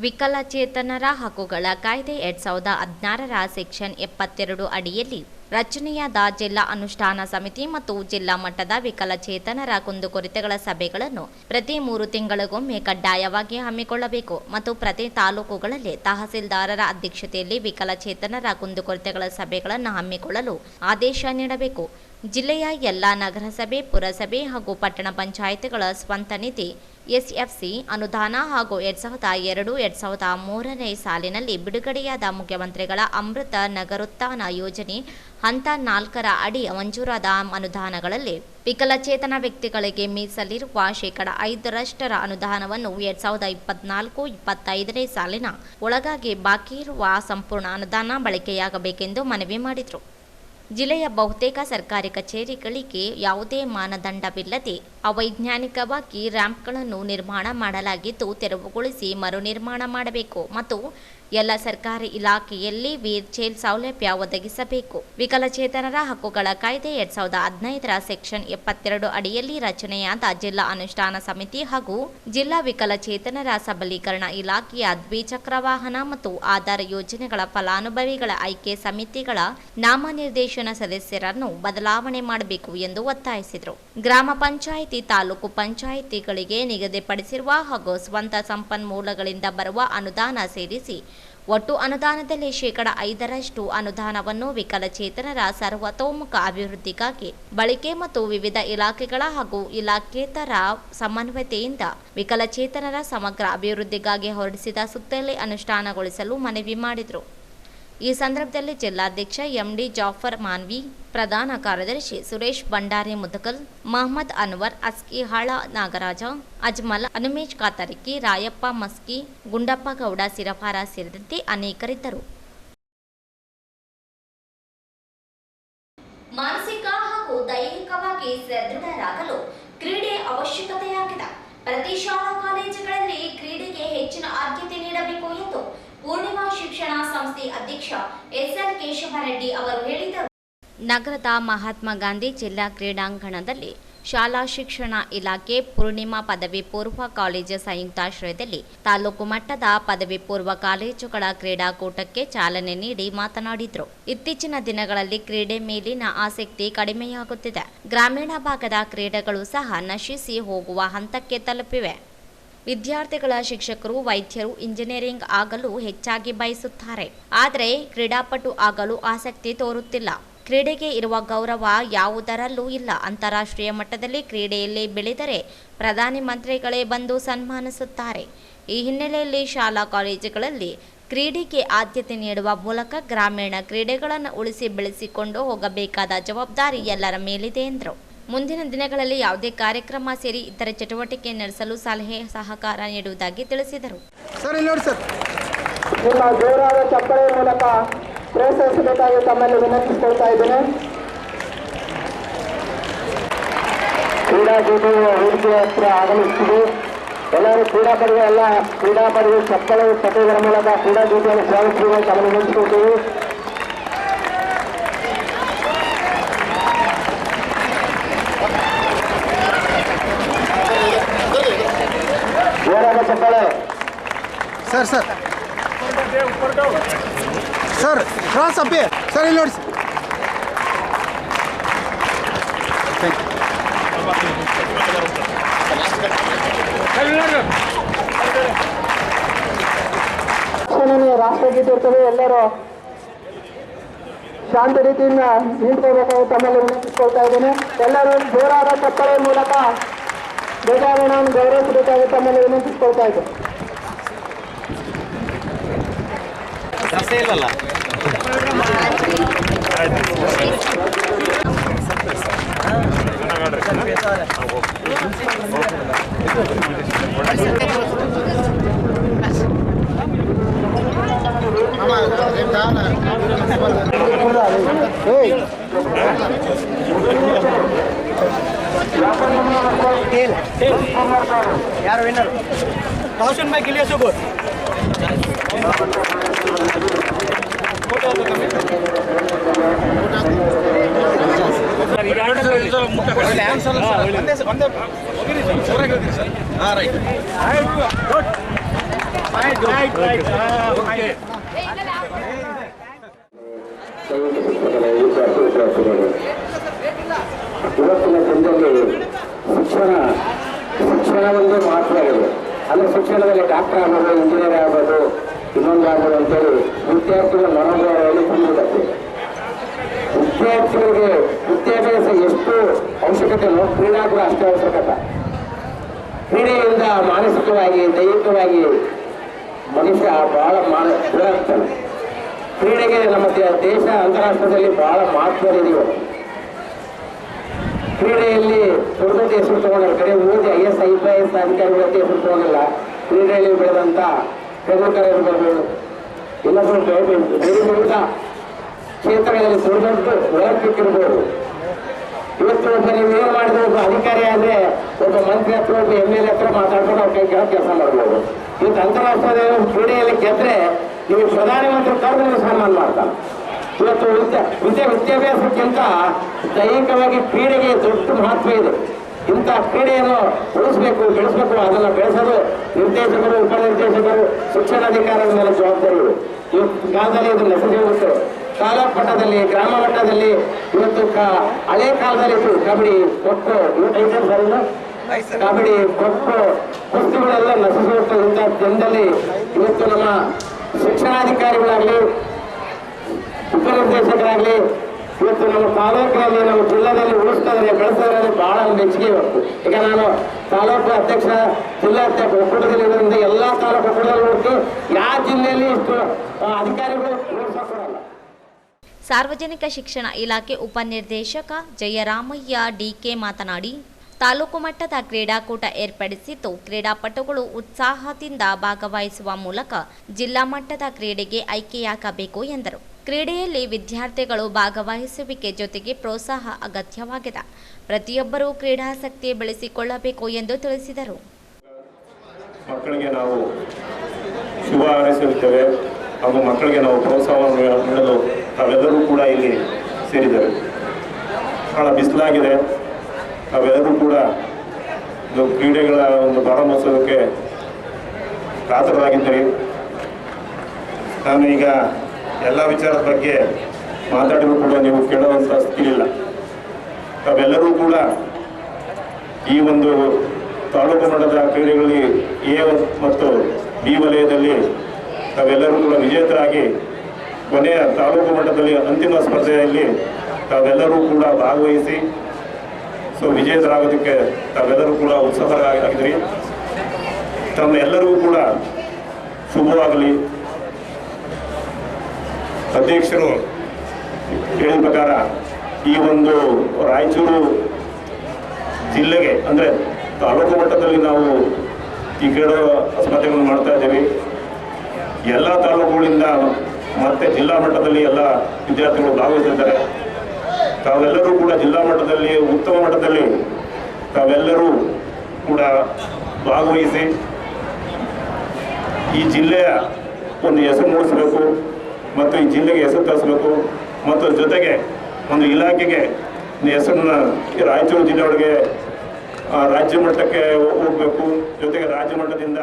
ವಿಕಲಚೇತನರ ಹಕ್ಕುಗಳ ಕಾಯ್ದೆ 2016ರ ಸೆಕ್ಷನ್ 72 ಅಡಿಯಲ್ಲಿ ರಚನೆಯಾದ ಜಿಲ್ಲಾ ಅನುಷ್ಠಾನ ಸಮಿತಿ ಮತ್ತು ಜಿಲ್ಲಾ ಮಟ್ಟದ ವಿಕಲಚೇತನರ ಕುಂದುಕೊರತೆಗಳ ಸಭೆಗಳನ್ನು ಪ್ರತಿ 3 ತಿಂಗಳಿಗೊಮ್ಮೆ ಕಡ್ಡಾಯವಾಗಿ ಹಮ್ಮಿಕೊಳ್ಳಬೇಕು ಮತ್ತು ಪ್ರತಿ ತಾಲೂಕುಗಳಲ್ಲಿ ತಹಸೀಲ್ದಾರರ ಅಧ್ಯಕ್ಷತೆಯಲ್ಲಿ ವಿಕಲಚೇತನರ ಕುಂದುಕೊರತೆಗಳ ಸಭೆಗಳನ್ನು ಹಮ್ಮಿಕೊಳ್ಳಲು ಆದೇಶ ನೀಡಬೇಕು. ಜಿಲ್ಲೆಯ ಎಲ್ಲ ನಗರಸಭೆ, ಪುರಸಭೆ ಹಾಗೂ ಪಟ್ಟಣ ಪಂಚಾಯಿತಿಗಳ ಸ್ವಂತ ನಿಧಿ ಎಸ್ಎಫ್ಸಿ ಅನುದಾನ ಹಾಗೂ 2002-2003ನೇ ಸಾಲಿನಲ್ಲಿ ಬಿಡುಗಡೆಯಾದ ಮುಖ್ಯಮಂತ್ರಿಗಳ ಅಮೃತ ನಗರೋತ್ಥಾನ ಯೋಜನೆ ಹಂತ 4ರ ಅಡಿ ಮಂಜೂರಾದ ಅನುದಾನಗಳಲ್ಲಿ ವಿಕಲಚೇತನ ವ್ಯಕ್ತಿಗಳಿಗೆ ಮೀಸಲಿರುವ 5% ಅನುದಾನವನ್ನು 2024-25ನೇ ಸಾಲಿನ ಒಳಗಾಗಿ ಬಾಕಿ ಇರುವ ಸಂಪೂರ್ಣ ಅನುದಾನ ಬಳಕೆಯಾಗಬೇಕೆಂದು ಮನವಿ ಮಾಡಿದರು. ಜಿಲ್ಲೆಯ ಬಹುತೇಕ ಸರ್ಕಾರಿ ಕಚೇರಿಗಳಿಗೆ ಯಾವುದೇ ಮಾನದಂಡವಿಲ್ಲದೆ ಅವೈಜ್ಞಾನಿಕವಾಗಿ ರ್ಯಾಂಪ್ಗಳನ್ನು ನಿರ್ಮಾಣ ಮಾಡಲಾಗಿದ್ದು ತೆರವುಗೊಳಿಸಿ ಮರು ನಿರ್ಮಾಣ ಮಾಡಬೇಕು ಮತ್ತು ಎಲ್ಲ ಸರ್ಕಾರಿ ಇಲಾಖೆಯಲ್ಲಿ ವೀಲ್ ಚೇರ್ ಸೌಲಭ್ಯ ಒದಗಿಸಬೇಕು. ವಿಕಲಚೇತನರ ಹಕ್ಕುಗಳ ಕಾಯ್ದೆ 2015ರ ಸೆಕ್ಷನ್ 72 ಅಡಿಯಲ್ಲಿ ರಚನೆಯಾದ ಜಿಲ್ಲಾ ಅನುಷ್ಠಾನ ಸಮಿತಿ ಹಾಗೂ ಜಿಲ್ಲಾ ವಿಕಲಚೇತನರ ಸಬಲೀಕರಣ ಇಲಾಖೆಯ ದ್ವಿಚಕ್ರ ವಾಹನ ಮತ್ತು ಆಧಾರ ಯೋಜನೆಗಳ ಫಲಾನುಭವಿಗಳ ಆಯ್ಕೆ ಸಮಿತಿಗಳ ನಾಮನಿರ್ದೇಶನ ಸದಸ್ಯರನ್ನು ಬದಲಾವಣೆ ಮಾಡಬೇಕು ಎಂದು ಒತ್ತಾಯಿಸಿದರು. ಗ್ರಾಮ ಪಂಚಾಯಿತಿ, ತಾಲೂಕು ಪಂಚಾಯಿತಿಗಳಿಗೆ ನಿಗದಿಪಡಿಸಿರುವ ಹಾಗೂ ಸ್ವಂತ ಸಂಪನ್ಮೂಲಗಳಿಂದ ಬರುವ ಅನುದಾನ ಸೇರಿಸಿ ಒಟ್ಟು ಅನುದಾನದಲ್ಲಿ 5% ಅನುದಾನವನ್ನು ವಿಕಲಚೇತನರ ಸರ್ವತೋಮುಖ ಅಭಿವೃದ್ಧಿಗಾಗಿ ಬಳಕೆ ಮತ್ತು ವಿವಿಧ ಇಲಾಖೆಗಳ ಹಾಗೂ ಇಲಾಖೇತರ ಸಮನ್ವಯತೆಯಿಂದ ವಿಕಲಚೇತನರ ಸಮಗ್ರ ಅಭಿವೃದ್ಧಿಗಾಗಿ ಹೊರಡಿಸಿದ ಸುತ್ತಲೇ ಅನುಷ್ಠಾನಗೊಳಿಸಲು ಮನವಿ ಮಾಡಿದರು. ಈ ಸಂದರ್ಭದಲ್ಲಿ ಜಿಲ್ಲಾಧ್ಯಕ್ಷ ಎಂಡಿ ಜಾಫರ್ ಮಾನ್ವಿ, ಪ್ರಧಾನ ಕಾರ್ಯದರ್ಶಿ ಸುರೇಶ್ ಬಂಡಾರಿ ಮುದಕಲ್, ಮಹಮ್ಮದ್ ಅನ್ವರ್, ಅಸ್ಕಿಹಾಳ ನಾಗರಾಜ, ಅಜ್ಮಲ್, ಹನುಮೇಶ್ ಕಾತರಿಕಿ, ರಾಯಪ್ಪ ಮಸ್ಕಿ, ಗುಂಡಪ್ಪ ಗೌಡ ಸಿರಫಾರ ಸೇರಿದಂತೆ ಅನೇಕರಿದ್ದರು. ಮಾನಸಿಕ ಹಾಗೂ ದೈಹಿಕವಾಗಿ ಸದೃಢರಾಗಲು ಕ್ರೀಡೆ ಅವಶ್ಯಕತೆಯಾಗಿದೆ. ಪ್ರತಿ ಶಾಲಾ ಕಾಲೇಜುಗಳಲ್ಲಿ ಕ್ರೀಡೆಗೆ ಹೆಚ್ಚಿನ ಆದ್ಯತೆ ನೀಡಬೇಕು ಎಂದು ಪೂರ್ಣಿಮಾ ಶಿಕ್ಷಣ ಸಂಸ್ಥೆ ಅಧ್ಯಕ್ಷ ಎಸ್ಎಲ್ ಕೇಶವರೆಡ್ಡಿ ಅವರು ಹೇಳಿದರು. ನಗರದ ಮಹಾತ್ಮ ಗಾಂಧಿ ಜಿಲ್ಲಾ ಕ್ರೀಡಾಂಗಣದಲ್ಲಿ ಶಾಲಾ ಶಿಕ್ಷಣ ಇಲಾಖೆ ಪೂರ್ಣಿಮಾ ಪದವಿ ಪೂರ್ವ ಕಾಲೇಜು ಸಂಯುಕ್ತಾಶ್ರಯದಲ್ಲಿ ತಾಲೂಕು ಮಟ್ಟದ ಪದವಿ ಪೂರ್ವ ಕಾಲೇಜುಗಳ ಕ್ರೀಡಾಕೂಟಕ್ಕೆ ಚಾಲನೆ ನೀಡಿ ಮಾತನಾಡಿದರು. ಇತ್ತೀಚಿನ ದಿನಗಳಲ್ಲಿ ಕ್ರೀಡೆ ಮೇಲಿನ ಆಸಕ್ತಿ ಕಡಿಮೆಯಾಗುತ್ತಿದೆ. ಗ್ರಾಮೀಣ ಭಾಗದ ಕ್ರೀಡೆಗಳು ಸಹ ನಶಿಸಿ ಹೋಗುವ ಹಂತಕ್ಕೆ ತಲುಪಿವೆ. ವಿದ್ಯಾರ್ಥಿಗಳ ಶಿಕ್ಷಕರು, ವೈದ್ಯರು, ಇಂಜಿನಿಯರಿಂಗ್ ಆಗಲು ಹೆಚ್ಚಾಗಿ ಬಯಸುತ್ತಾರೆ. ಆದರೆ ಕ್ರೀಡಾಪಟು ಆಗಲು ಆಸಕ್ತಿ ತೋರುತ್ತಿಲ್ಲ. ಕ್ರೀಡೆಗೆ ಇರುವ ಗೌರವ ಯಾವುದರಲ್ಲೂ ಇಲ್ಲ. ಅಂತಾರಾಷ್ಟ್ರೀಯ ಮಟ್ಟದಲ್ಲಿ ಕ್ರೀಡೆಯಲ್ಲಿ ಬೆಳೆದರೆ ಪ್ರಧಾನಿ ಮಂತ್ರಿಗಳೇ ಬಂದು ಸನ್ಮಾನಿಸುತ್ತಾರೆ. ಈ ಹಿನ್ನೆಲೆಯಲ್ಲಿ ಶಾಲಾ ಕಾಲೇಜುಗಳಲ್ಲಿ ಕ್ರೀಡೆಗೆ ಆದ್ಯತೆ ನೀಡುವ ಮೂಲಕ ಗ್ರಾಮೀಣ ಕ್ರೀಡೆಗಳನ್ನು ಉಳಿಸಿ ಬೆಳೆಸಿಕೊಂಡು ಹೋಗಬೇಕಾದ ಜವಾಬ್ದಾರಿ ಎಲ್ಲರ ಮೇಲಿದೆ ಎಂದರು. ಮುಂದಿನ ದಿನಗಳಲ್ಲಿ ಯಾವುದೇ ಕಾರ್ಯಕ್ರಮ ಸೇರಿ ಇತರೆ ಚಟುವಟಿಕೆ ನಡೆಸಲು ಸಲಹೆ ಸಹಕಾರ ನೀಡುವುದಾಗಿ ತಿಳಿಸಿದರು. ನಿಮ್ಮ ಜೋರಾದ ಚಪ್ಪಳೆ ಮೂಲಕ ಪ್ರೋತ್ಸಾಹಿಸಬೇಕಾಗಿ ತಮ್ಮಲ್ಲಿ ವಿನಂತಿಸಿಕೊಳ್ತಾ ಇದ್ದೇನೆ. ಕ್ರೀಡಾಕೂಟವು ವೇದಿಕೆ ಹತ್ರ ಆಗಮಿಸುತ್ತಿದೆ. ಎಲ್ಲರೂ ಕ್ರೀಡಾಪಟುಗಳು ಚಪ್ಪಳೆ ತಟ್ಟೆಗಳ ಮೂಲಕ ಕ್ರೀಡಾಕೂಟವನ್ನು ಸ್ವಾಗತಿಸುವ ತಮ್ಮನ್ನು ವಿನಂತಿಸಿಕೊಳ್ತೀವಿ. ಜೋರಾದ ಚಪ್ಪಳೆ. ಸರ್ ಕ್ರಾಸ್ ಅಪ್ಪಿ ಸರ್, ಇಲ್ಲಿ ನೋಡಿ. ರಾಷ್ಟ್ರಗೀತೆ ಇರ್ತದೆ. ಎಲ್ಲರೂ ಶಾಂತ ರೀತಿಯಿಂದ ನಿಂತ್ಕೋಬೇಕಾಗಿ ತಮ್ಮಲ್ಲಿ ವಿನಂತಿಸಿಕೊಳ್ತಾ ಇದ್ದೇನೆ. ಎಲ್ಲರೂ ಜೋರಾದ ಚಪ್ಪಳೆ ಮೂಲಕ ಧ್ವಜಾರೋಹಣವನ್ನು ಗೌರವಿಸಬೇಕಾಗಿ ತಮ್ಮಲ್ಲಿ ವಿನಂತಿಸಿಕೊಳ್ತಾ ಇದ್ದೇನೆ. ಯಾರು ವಿನ್ನರ್? ರೋಷನ್ ಭಾಯ್ ಗಿಲಿಯಾ ಸೋಗೋರ್. ಇವತ್ತಿನ ದಿನದಲ್ಲಿ ಶಿಕ್ಷಣ ಒಂದು ಮಹತ್ವವಾಗಿದೆ. ಅಂದರೆ ಶಿಕ್ಷಣದಲ್ಲಿ ಡಾಕ್ಟರ್ ಆಗ್ಬೋದು, ಇಂಜಿನಿಯರ್ ಆಗ್ಬೋದು, ಇನ್ನೊಂದು ಆಗ್ಬೋದು ಅಂತೇಳಿ ವಿದ್ಯಾರ್ಥಿಗಳ ಮನೋಭಾವದಲ್ಲಿ ತುಂಬಿರುತ್ತೆ. ವಿದ್ಯಾರ್ಥಿಗಳಿಗೆ ವಿದ್ಯಾಭ್ಯಾಸ ಎಷ್ಟು ಅವಶ್ಯಕತೆಯೋ ಕ್ರೀಡಾ ಕೂಡ ಅಷ್ಟೇ ಅವಶ್ಯಕತೆ. ಕ್ರೀಡೆಯಿಂದ ಮಾನಸಿಕವಾಗಿ ದೈಹಿಕವಾಗಿ ಮನುಷ್ಯ ಬಹಳ ಬೆಳೆಯುತ್ತಾನೆ. ಕ್ರೀಡೆಗೆ ನಮ್ಮ ದೇಶ ಅಂತಾರಾಷ್ಟ್ರದಲ್ಲಿ ಬಹಳ ಮಹತ್ವವಿದೆ. ಕ್ರೀಡೆಯಲ್ಲಿ ದೊಡ್ಡ ದೊಡ್ಡ ಹೆಸರು ತಗೊಂಡಿಲ್ಲ, ಕಡೆ ಓದಿ IAS IPS ಅಧಿಕಾರಿಗಳಂತೆ ಹೆಸರು ತಗೊಂಡಿಲ್ಲ. ಕ್ರೀಡೆಯಲ್ಲಿ ಬೆಳೆದಂಥ ಪ್ರಮುಖರಿರ್ಬೋದು, ಇನ್ನೊಬ್ಬರು ಬೇರೆ ವಿವಿಧ ಕ್ಷೇತ್ರಗಳಲ್ಲಿ ದೊಡ್ಡ ದೊಡ್ಡ ಒಲಿಂಪಿಕ್ ಇರ್ಬೋದು. ಇವತ್ತು ಒಬ್ಬ ನೀವೇನು ಮಾಡಿದ್ರೆ ಒಬ್ಬ ಅಧಿಕಾರಿ ಆದರೆ ಒಬ್ಬ ಮಂತ್ರಿ ಹತ್ರ ಒಬ್ಬ MLA ಹತ್ರ ಮಾತಾಡ್ಕೊಂಡು ಅವ್ರ ಕೈ ಕೆಳಗೆ ಕೆಲಸ ಮಾಡ್ಬೋದು. ಇವತ್ತು ಅಂತಾರಾಷ್ಟ್ರೀಯ ಕ್ರೀಡೆಯಲ್ಲಿ ಗೆದ್ರೆ ನೀವು ಪ್ರಧಾನಮಂತ್ರಿ ಕರೆದು ನೀವು ಸನ್ಮಾನ ಮಾಡ್ತಾರೆ. ಇವತ್ತು ವಿದ್ಯಾಭ್ಯಾಸಕ್ಕಿಂತ ದೈಹಿಕವಾಗಿ ಕ್ರೀಡೆಗೆ ದೊಡ್ಡ ಮಹತ್ವ ಇದೆ. ಇಂಥ ಕ್ರೀಡೆಯನ್ನು ಉಳಿಸಬೇಕು, ಬೆಳೆಸಬೇಕು. ಅದನ್ನು ಬೆಳೆಸೋದು ನಿರ್ದೇಶಕರು, ಉಪನಿರ್ದೇಶಕರು, ಶಿಕ್ಷಣಾಧಿಕಾರಿಗಳ ಮೇಲೆ ಜವಾಬ್ದಾರಿ ಇದೆ. ಇವತ್ತು ಕಾಲದಲ್ಲಿ ಇದು ನೆಸೆಸಿ ಹೋಗುತ್ತೆ. ತಾಲೂಕು ಮಟ್ಟದಲ್ಲಿ, ಗ್ರಾಮ ಮಟ್ಟದಲ್ಲಿ ಇವತ್ತು ಹಳೆ ಕಾಲದಲ್ಲಿ ಇತ್ತು ಕಬಡ್ಡಿ, ಖೋಖೋ, ಕಬಡ್ಡಿ, ಖೋಖೋ, ಕುಸ್ತಿಗಳೆಲ್ಲ ನಶಿಸಿ ಹೋಗ್ತದೆ. ಇಂಥ ಜನದಲ್ಲಿ ಇವತ್ತು ನಮ್ಮ ಶಿಕ್ಷಣಾಧಿಕಾರಿಗಳಾಗಲಿ, ಉಪನಿರ್ದೇಶಕರಾಗಲಿ ಇವತ್ತು ನಮ್ಮ ತಾಲೂಕಿನಲ್ಲಿ, ನಮ್ಮ ಜಿಲ್ಲೆಯಲ್ಲಿ ಉಳಿಸ್ತಾರೆ, ಬೆಳೆಸಿದ್ರೆ ಬಹಳ ಮೆಚ್ಚುಗೆ ಇವತ್ತು. ಈಗ ನಾನು ತಾಲೂಕು ಅಧ್ಯಕ್ಷ, ಜಿಲ್ಲಾಧ್ಯಕ್ಷ ಒಕ್ಕೂಟದಲ್ಲಿ ಇರೋದ್ರಿಂದ ಎಲ್ಲ ತಾಲೂಕು ಒಕ್ಕೂಟದಲ್ಲಿ ಹೋಗಿ ಯಾವ ಜಿಲ್ಲೆಯಲ್ಲಿ ಇಷ್ಟು ಅಧಿಕಾರಿಗಳು ಕೊಡಲ್ಲ. ಸಾರ್ವಜನಿಕ ಶಿಕ್ಷಣ ಇಲಾಖೆ ಉಪನಿರ್ದೇಶಕ ಜಯರಾಮಯ್ಯ ಡಿಕೆ ಮಾತನಾಡಿ, ತಾಲೂಕು ಮಟ್ಟದ ಕ್ರೀಡಾಕೂಟ ಏರ್ಪಡಿಸಿದ್ದು ಕ್ರೀಡಾಪಟುಗಳು ಉತ್ಸಾಹದಿಂದ ಭಾಗವಹಿಸುವ ಮೂಲಕ ಜಿಲ್ಲಾ ಮಟ್ಟದ ಕ್ರೀಡೆಗೆ ಆಯ್ಕೆಯಾಗಬೇಕು ಎಂದರು. ಕ್ರೀಡೆಯಲ್ಲಿ ವಿದ್ಯಾರ್ಥಿಗಳು ಭಾಗವಹಿಸುವಿಕೆ ಜೊತೆಗೆ ಪ್ರೋತ್ಸಾಹ ಅಗತ್ಯವಾಗಿದೆ. ಪ್ರತಿಯೊಬ್ಬರೂ ಕ್ರೀಡಾಸಕ್ತಿ ಬೆಳೆಸಿಕೊಳ್ಳಬೇಕು ಎಂದು ತಿಳಿಸಿದರು. ಮಕ್ಕಳಿಗೆ ನಾವು ಶುಭ ಹಾರೈಸುತ್ತೇವೆ ಹಾಗೂ ಮಕ್ಕಳಿಗೆ ನಾವು ಪ್ರೋತ್ಸಾಹವನ್ನು ನೀಡಲು ತಾವೆಲ್ಲರೂ ಕೂಡ ಇಲ್ಲಿ ಸೇರಿದ್ದೇವೆ. ಬಹಳ ಬಿಸಿಲಾಗಿದೆ. ತಾವೆಲ್ಲರೂ ಕೂಡ ಇದು ಕ್ರೀಡೆಗಳ ಒಂದು ಪ್ರಾರಂಭೋತ್ಸವಕ್ಕೆ ಕಾತರರಾಗಿದ್ದೀರಿ. ನಾನು ಈಗ ಎಲ್ಲ ವಿಚಾರದ ಬಗ್ಗೆ ಮಾತಾಡಿದರೂ ಕೂಡ ನೀವು ಕೇಳುವಂಥ ಸ್ಥಿತಿ ಇಲ್ಲ. ತಾವೆಲ್ಲರೂ ಕೂಡ ಈ ಒಂದು ತಾಲೂಕು ಮಟ್ಟದ ಕ್ರೀಡೆಗಳಲ್ಲಿ A ಮತ್ತು B ವಲಯದಲ್ಲಿ ತಾವೆಲ್ಲರೂ ಕೂಡ ವಿಜೇತರಾಗಿ ಕೊನೆಯ ತಾಲೂಕು ಮಟ್ಟದಲ್ಲಿ ಅಂತಿಮ ಸ್ಪರ್ಧೆಯಲ್ಲಿ ತಾವೆಲ್ಲರೂ ಕೂಡ ಭಾಗವಹಿಸಿ ವಿಜೇತರಾಗೋದಕ್ಕೆ ತಾವೆಲ್ಲರೂ ಕೂಡ ಉತ್ಸಾಹರಾಗಿದ್ದೀರಿ. ತಮ್ಮೆಲ್ಲರಿಗೂ ಕೂಡ ಶುಭವಾಗಲಿ. ಅಧ್ಯಕ್ಷರು ಹೇಳಿದ ಪ್ರಕಾರ ಈ ಒಂದು ರಾಯಚೂರು ಜಿಲ್ಲೆಗೆ ಅಂದರೆ ತಾಲೂಕು ಮಟ್ಟದಲ್ಲಿ ನಾವು ಈ ಕ್ರೀಡಾ ಸ್ಪರ್ಧೆಗಳನ್ನು ಮಾಡ್ತಾ ಇದ್ದೀವಿ. ಎಲ್ಲ ತಾಲೂಕುಗಳಿಂದ ಮತ್ತು ಜಿಲ್ಲಾ ಮಟ್ಟದಲ್ಲಿ ಎಲ್ಲ ವಿದ್ಯಾರ್ಥಿಗಳು ಭಾಗವಹಿಸಿದ್ದಾರೆ. ತಾವೆಲ್ಲರೂ ಕೂಡ ಜಿಲ್ಲಾ ಮಟ್ಟದಲ್ಲಿ ಉತ್ತಮ ಮಟ್ಟದಲ್ಲಿ ತಾವೆಲ್ಲರೂ ಕೂಡ ಭಾಗವಹಿಸಿ ಈ ಜಿಲ್ಲೆಯ ಒಂದು ಹೆಸರು ಮೂಡಿಸಬೇಕು ಮತ್ತು ಈ ಜಿಲ್ಲೆಗೆ ಹೆಸರು ತರಿಸಬೇಕು ಮತ್ತು ಜೊತೆಗೆ ಒಂದು ಇಲಾಖೆಗೆ ಹೆಸರನ್ನ ರಾಯಚೂರು ಜಿಲ್ಲೆಯೊಳಗೆ ರಾಜ್ಯ ಮಟ್ಟಕ್ಕೆ ಹೋಗಬೇಕು, ಜೊತೆಗೆ ರಾಜ್ಯ ಮಟ್ಟದಿಂದ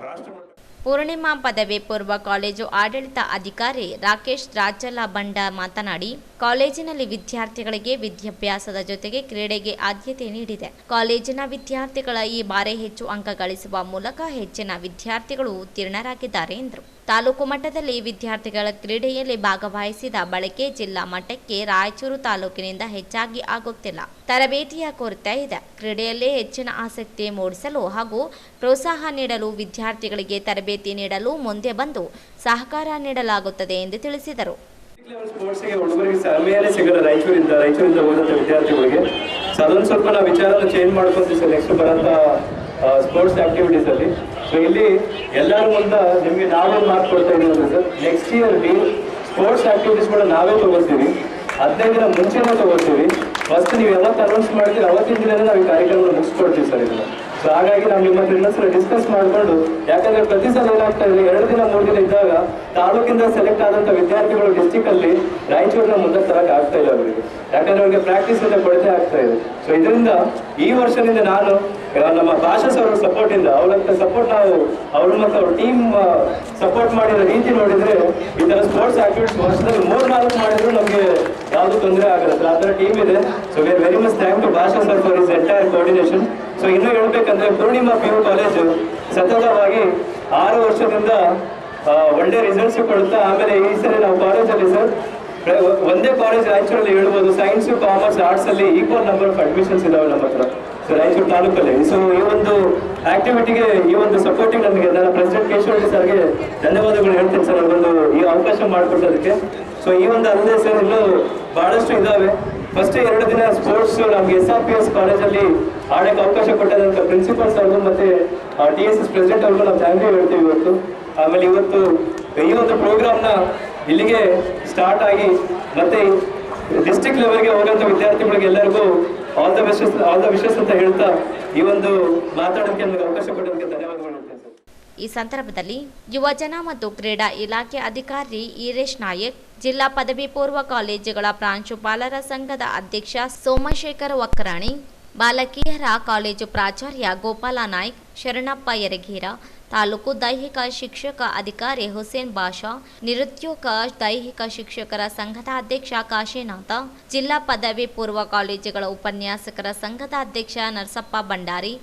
ರಾಷ್ಟ್ರ ಮಟ್ಟ. ಪೂರ್ಣಿಮಾ ಪದವಿ ಪೂರ್ವ ಕಾಲೇಜು ಆಡಳಿತ ಅಧಿಕಾರಿ ರಾಕೇಶ್ ರಾಜಲಬಂಡ ಮಾತನಾಡಿ, ಕಾಲೇಜಿನಲ್ಲಿ ವಿದ್ಯಾರ್ಥಿಗಳಿಗೆ ವಿದ್ಯಾಭ್ಯಾಸದ ಜೊತೆಗೆ ಕ್ರೀಡೆಗೆ ಆದ್ಯತೆ ನೀಡಿದೆ. ಕಾಲೇಜಿನ ವಿದ್ಯಾರ್ಥಿಗಳ ಈ ಬಾರಿ ಹೆಚ್ಚು ಅಂಕ ಗಳಿಸುವ ಮೂಲಕ ಹೆಚ್ಚಿನ ವಿದ್ಯಾರ್ಥಿಗಳು ಉತ್ತೀರ್ಣರಾಗಿದ್ದಾರೆ ಎಂದರು. ತಾಲೂಕು ಮಟ್ಟದಲ್ಲಿ ವಿದ್ಯಾರ್ಥಿಗಳ ಕ್ರೀಡೆಯಲ್ಲಿ ಭಾಗವಹಿಸಿದ ಬಳಕೆ ಜಿಲ್ಲಾ ಮಟ್ಟಕ್ಕೆ ರಾಯಚೂರು ತಾಲೂಕಿನಿಂದ ಹೆಚ್ಚಾಗಿ ಆಗುತ್ತಿಲ್ಲ. ತರಬೇತಿಯ ಕೊರತೆ ಇದೆ. ಕ್ರೀಡೆಯಲ್ಲಿ ಹೆಚ್ಚಿನ ಆಸಕ್ತಿ ಮೂಡಿಸಲು ಹಾಗೂ ಪ್ರೋತ್ಸಾಹ ನೀಡಲು ವಿದ್ಯಾರ್ಥಿಗಳಿಗೆ ತರಬೇತಿ ನೀಡಲು ಮುಂದೆ ಬಂದು ಸಹಕಾರ ನೀಡಲಾಗುತ್ತದೆ ಎಂದು ತಿಳಿಸಿದರು. ಸ್ಪೋರ್ಟ್ಸ್ಗೆ ಹುಡುಗರಿಗೆ ಸಮಯನೇ ಸಿಗಲ್ಲ ರಾಯಚೂರಿಂದ ಓದಂಥ ವಿದ್ಯಾರ್ಥಿಗಳಿಗೆ. ಸೊ ಅದೊಂದು ಸ್ವಲ್ಪ ನಾವು ವಿಚಾರನ ಚೇಂಜ್ ಮಾಡ್ಕೊಂತೀವಿ ಸರ್ ನೆಕ್ಸ್ಟ್ ಬರೋಂಥ ಸ್ಪೋರ್ಟ್ಸ್ ಆಕ್ಟಿವಿಟೀಸಲ್ಲಿ. ಸೊ ಇಲ್ಲಿ ಎಲ್ಲರೂ ಮುಂದೆ ನಿಮಗೆ ನಾವೊಂದು ಮಾರ್ಕ್ ಕೊಡ್ತಾ ಇದ್ದೀವಿ ಸರ್. ನೆಕ್ಸ್ಟ್ ಇಯರ್ಲಿ ಸ್ಪೋರ್ಟ್ಸ್ ಆಕ್ಟಿವಿಟೀಸ್ಗಳನ್ನ ನಾವೇ ತಗೋತೀವಿ, 15 ದಿನ ಮುಂಚೆನೇ ತಗೋತೀವಿ. ಫಸ್ಟ್ ನೀವು ಯಾವತ್ತು ಅನೌನ್ಸ್ ಮಾಡ್ತೀವಿ ಅವತ್ತಿನ ದಿನ ನಾವು ಈ ಕಾರ್ಯಕ್ರಮ ಮುಗಿಸ್ಕೊಡ್ತೀವಿ ಸರ್ ಇದನ್ನು. ಸೊ ಹಾಗಾಗಿ ನಾವು ನಿಮ್ಮ ಹತ್ರ ಇನ್ನೊಂದ್ಸಲ ಡಿಸ್ಕಸ್ ಮಾಡಿಕೊಂಡು, ಯಾಕಂದ್ರೆ ಪ್ರತಿ ಸಲ ಏನಾಗ್ತಾ ಇದೆ 2 ದಿನ 3 ದಿನ ಇದ್ದಾಗ ತಾಲೂಕಿಂದ ಸೆಲೆಕ್ಟ್ ಆದಂಥ ವಿದ್ಯಾರ್ಥಿಗಳು ಡಿಸ್ಟಿಕಲ್ಲಿ ರಾಯಚೂರಿನ ಮುಂದೆ ತರಕ್ಕೆ ಆಗ್ತಾ ಇಲ್ಲ ಅವರಿಗೆ, ಯಾಕಂದ್ರೆ ಅವರಿಗೆ ಪ್ರಾಕ್ಟೀಸ್ ಇಂದ ಕೊರತೆ ಆಗ್ತಾ ಇದೆ. ಸೊ ಇದರಿಂದ ಈ ವರ್ಷದಿಂದ ನಾನು ನಮ್ಮ ಭಾಷಾ ಸರ್ ಸಪೋರ್ಟಿಂದ ಅವ್ರ ಸಪೋರ್ಟ್ ನಾವು ಅವ್ರ ಮತ್ತು ಅವ್ರ ಟೀಮ್ ಸಪೋರ್ಟ್ ಮಾಡಿರೋ ರೀತಿ ನೋಡಿದ್ರೆ ಈ ಥರ ಸ್ಪೋರ್ಟ್ಸ್ ಆಕ್ಟಿವಿಟೀಸ್ ವರ್ಷದಲ್ಲಿ 3-4 ಮಾಡಿದ್ರು ನಮಗೆ ಯಾವುದು ತೊಂದರೆ ಆಗಲ್ಲ. ಆ ಥರ ಟೀಮ್ ಇದೆ. So we are very much thank to Bhasha sir for his entire coordination. So ಇನ್ನೂ ಹೇಳ್ಬೇಕಂದ್ರೆ ಪೂರ್ಣಿಮಾ PU ಕಾಲೇಜು ಸತತವಾಗಿ 6 ವರ್ಷದಿಂದ ಒಳ್ಳೆ ರಿಸಲ್ಟ್ಸ್ ಕೊಡುತ್ತಾ, ಆಮೇಲೆ ಈ ಸರಿ ನಾವು ಕಾಲೇಜಲ್ಲಿ ಸರ್ ಒಂದೇ ಕಾಲೇಜ್ ರಾಯಚೂರಲ್ಲಿ ಹೇಳ್ಬೋದು, ಸೈನ್ಸ್, ಕಾಮರ್ಸ್, ಆರ್ಟ್ಸ್ ಅಲ್ಲಿ ಈಕ್ವಲ್ ನಂಬರ್ ಆಫ್ ಅಡ್ಮಿಷನ್ಸ್ ಇದಾವೆ ನಮ್ಮ ಹತ್ರ ಸೊ ರಾಯಚೂರು ತಾಲೂಕಲ್ಲಿ. ಸೊ ಈ ಒಂದು ಆಕ್ಟಿವಿಟಿಗೆ ಈ ಒಂದು ಸಪೋರ್ಟಿಂಗ್ ನಮಗೆ ನನ್ನ ಪ್ರೆಸಿಡೆಂಟ್ ಕೇಶವರೆಡ್ಡಿ ಸರ್ಗೆ ಧನ್ಯವಾದಗಳು ಹೇಳ್ತೀನಿ ಸರ್, ಒಂದು ಈ ಅವಕಾಶ ಮಾಡಿಕೊಟ್ಟದಕ್ಕೆ. ಸೊ ಈ ಒಂದು ಅಲ್ಲದೆ ಸರ್ ಇನ್ನೂ ಬಹಳಷ್ಟು ಇದಾವೆ. ಫಸ್ಟ್ 2 ದಿನ ಸ್ಪೋರ್ಟ್ಸ್ ನಮ್ಗೆ SRPS ಕಾಲೇಜಲ್ಲಿ ಆಡೋಕ್ಕೆ ಅವಕಾಶ ಕೊಟ್ಟದಂತ ಪ್ರಿನ್ಸಿಪಲ್ಸ್ ಅವ್ರಿಗೂ ಮತ್ತೆ TSS ಪ್ರೆಸಿಡೆಂಟ್ ಅವ್ರಿಗೂ ನಾವು ಥ್ಯಾಂಕ್ ಯು ಹೇಳ್ತೀವಿ ಇವತ್ತು. ಆಮೇಲೆ ಇವತ್ತು ಈ ಒಂದು ಪ್ರೋಗ್ರಾಮ್ನ ಇಲ್ಲಿಗೆ ಸ್ಟಾರ್ಟ್ ಆಗಿ ಮತ್ತೆ ಡಿಸ್ಟ್ರಿಕ್ಟ್ ಲೆವೆಲ್ಗೆ ಹೋಗೋಂಥ ವಿದ್ಯಾರ್ಥಿಗಳಿಗೆ ಎಲ್ಲರಿಗೂ ಆಲ್ ದ ವಿಶಸ್ ಅಂತ ಹೇಳ್ತಾ ಈ ಒಂದು ಮಾತಾಡೋಕ್ಕೆ ನಮಗೆ ಅವಕಾಶ ಕೊಡೋದಕ್ಕೆ ಧನ್ಯವಾದಗಳು ಹೇಳ್ತೇನೆ ಸರ್. ಈ ಸಂದರ್ಭದಲ್ಲಿ ಯುವಜನ ಮತ್ತು ಕ್ರೀಡಾ ಇಲಾಖೆ ಅಧಿಕಾರಿ ಈರೇಶ್ ನಾಯಕ್, ಜಿಲ್ಲಾ ಪದವಿ ಪೂರ್ವ ಕಾಲೇಜುಗಳ ಪ್ರಾಂಶುಪಾಲರ ಸಂಘದ ಅಧ್ಯಕ್ಷ ಸೋಮಶೇಖರ್ ವಕ್ರಾಣಿ, ಬಾಲಕಿಯರ ಕಾಲೇಜು ಪ್ರಾಚಾರ್ಯ ಗೋಪಾಲ ನಾಯ್ಕ್, ಶರಣಪ್ಪ ಯರಗೇರ, ತಾಲೂಕು ದೈಹಿಕ ಶಿಕ್ಷಕ ಅಧಿಕಾರಿ ಹುಸೇನ್ ಬಾಷಾ, ನಿರುದ್ಯೋಗ ದೈಹಿಕ ಶಿಕ್ಷಕರ ಸಂಘದ ಅಧ್ಯಕ್ಷ ಕಾಶಿನಾಥ, ಜಿಲ್ಲಾ ಪದವಿ ಪೂರ್ವ ಕಾಲೇಜುಗಳ ಉಪನ್ಯಾಸಕರ ಸಂಘದ ಅಧ್ಯಕ್ಷ ನರಸಪ್ಪ ಭಂಡಾರಿ,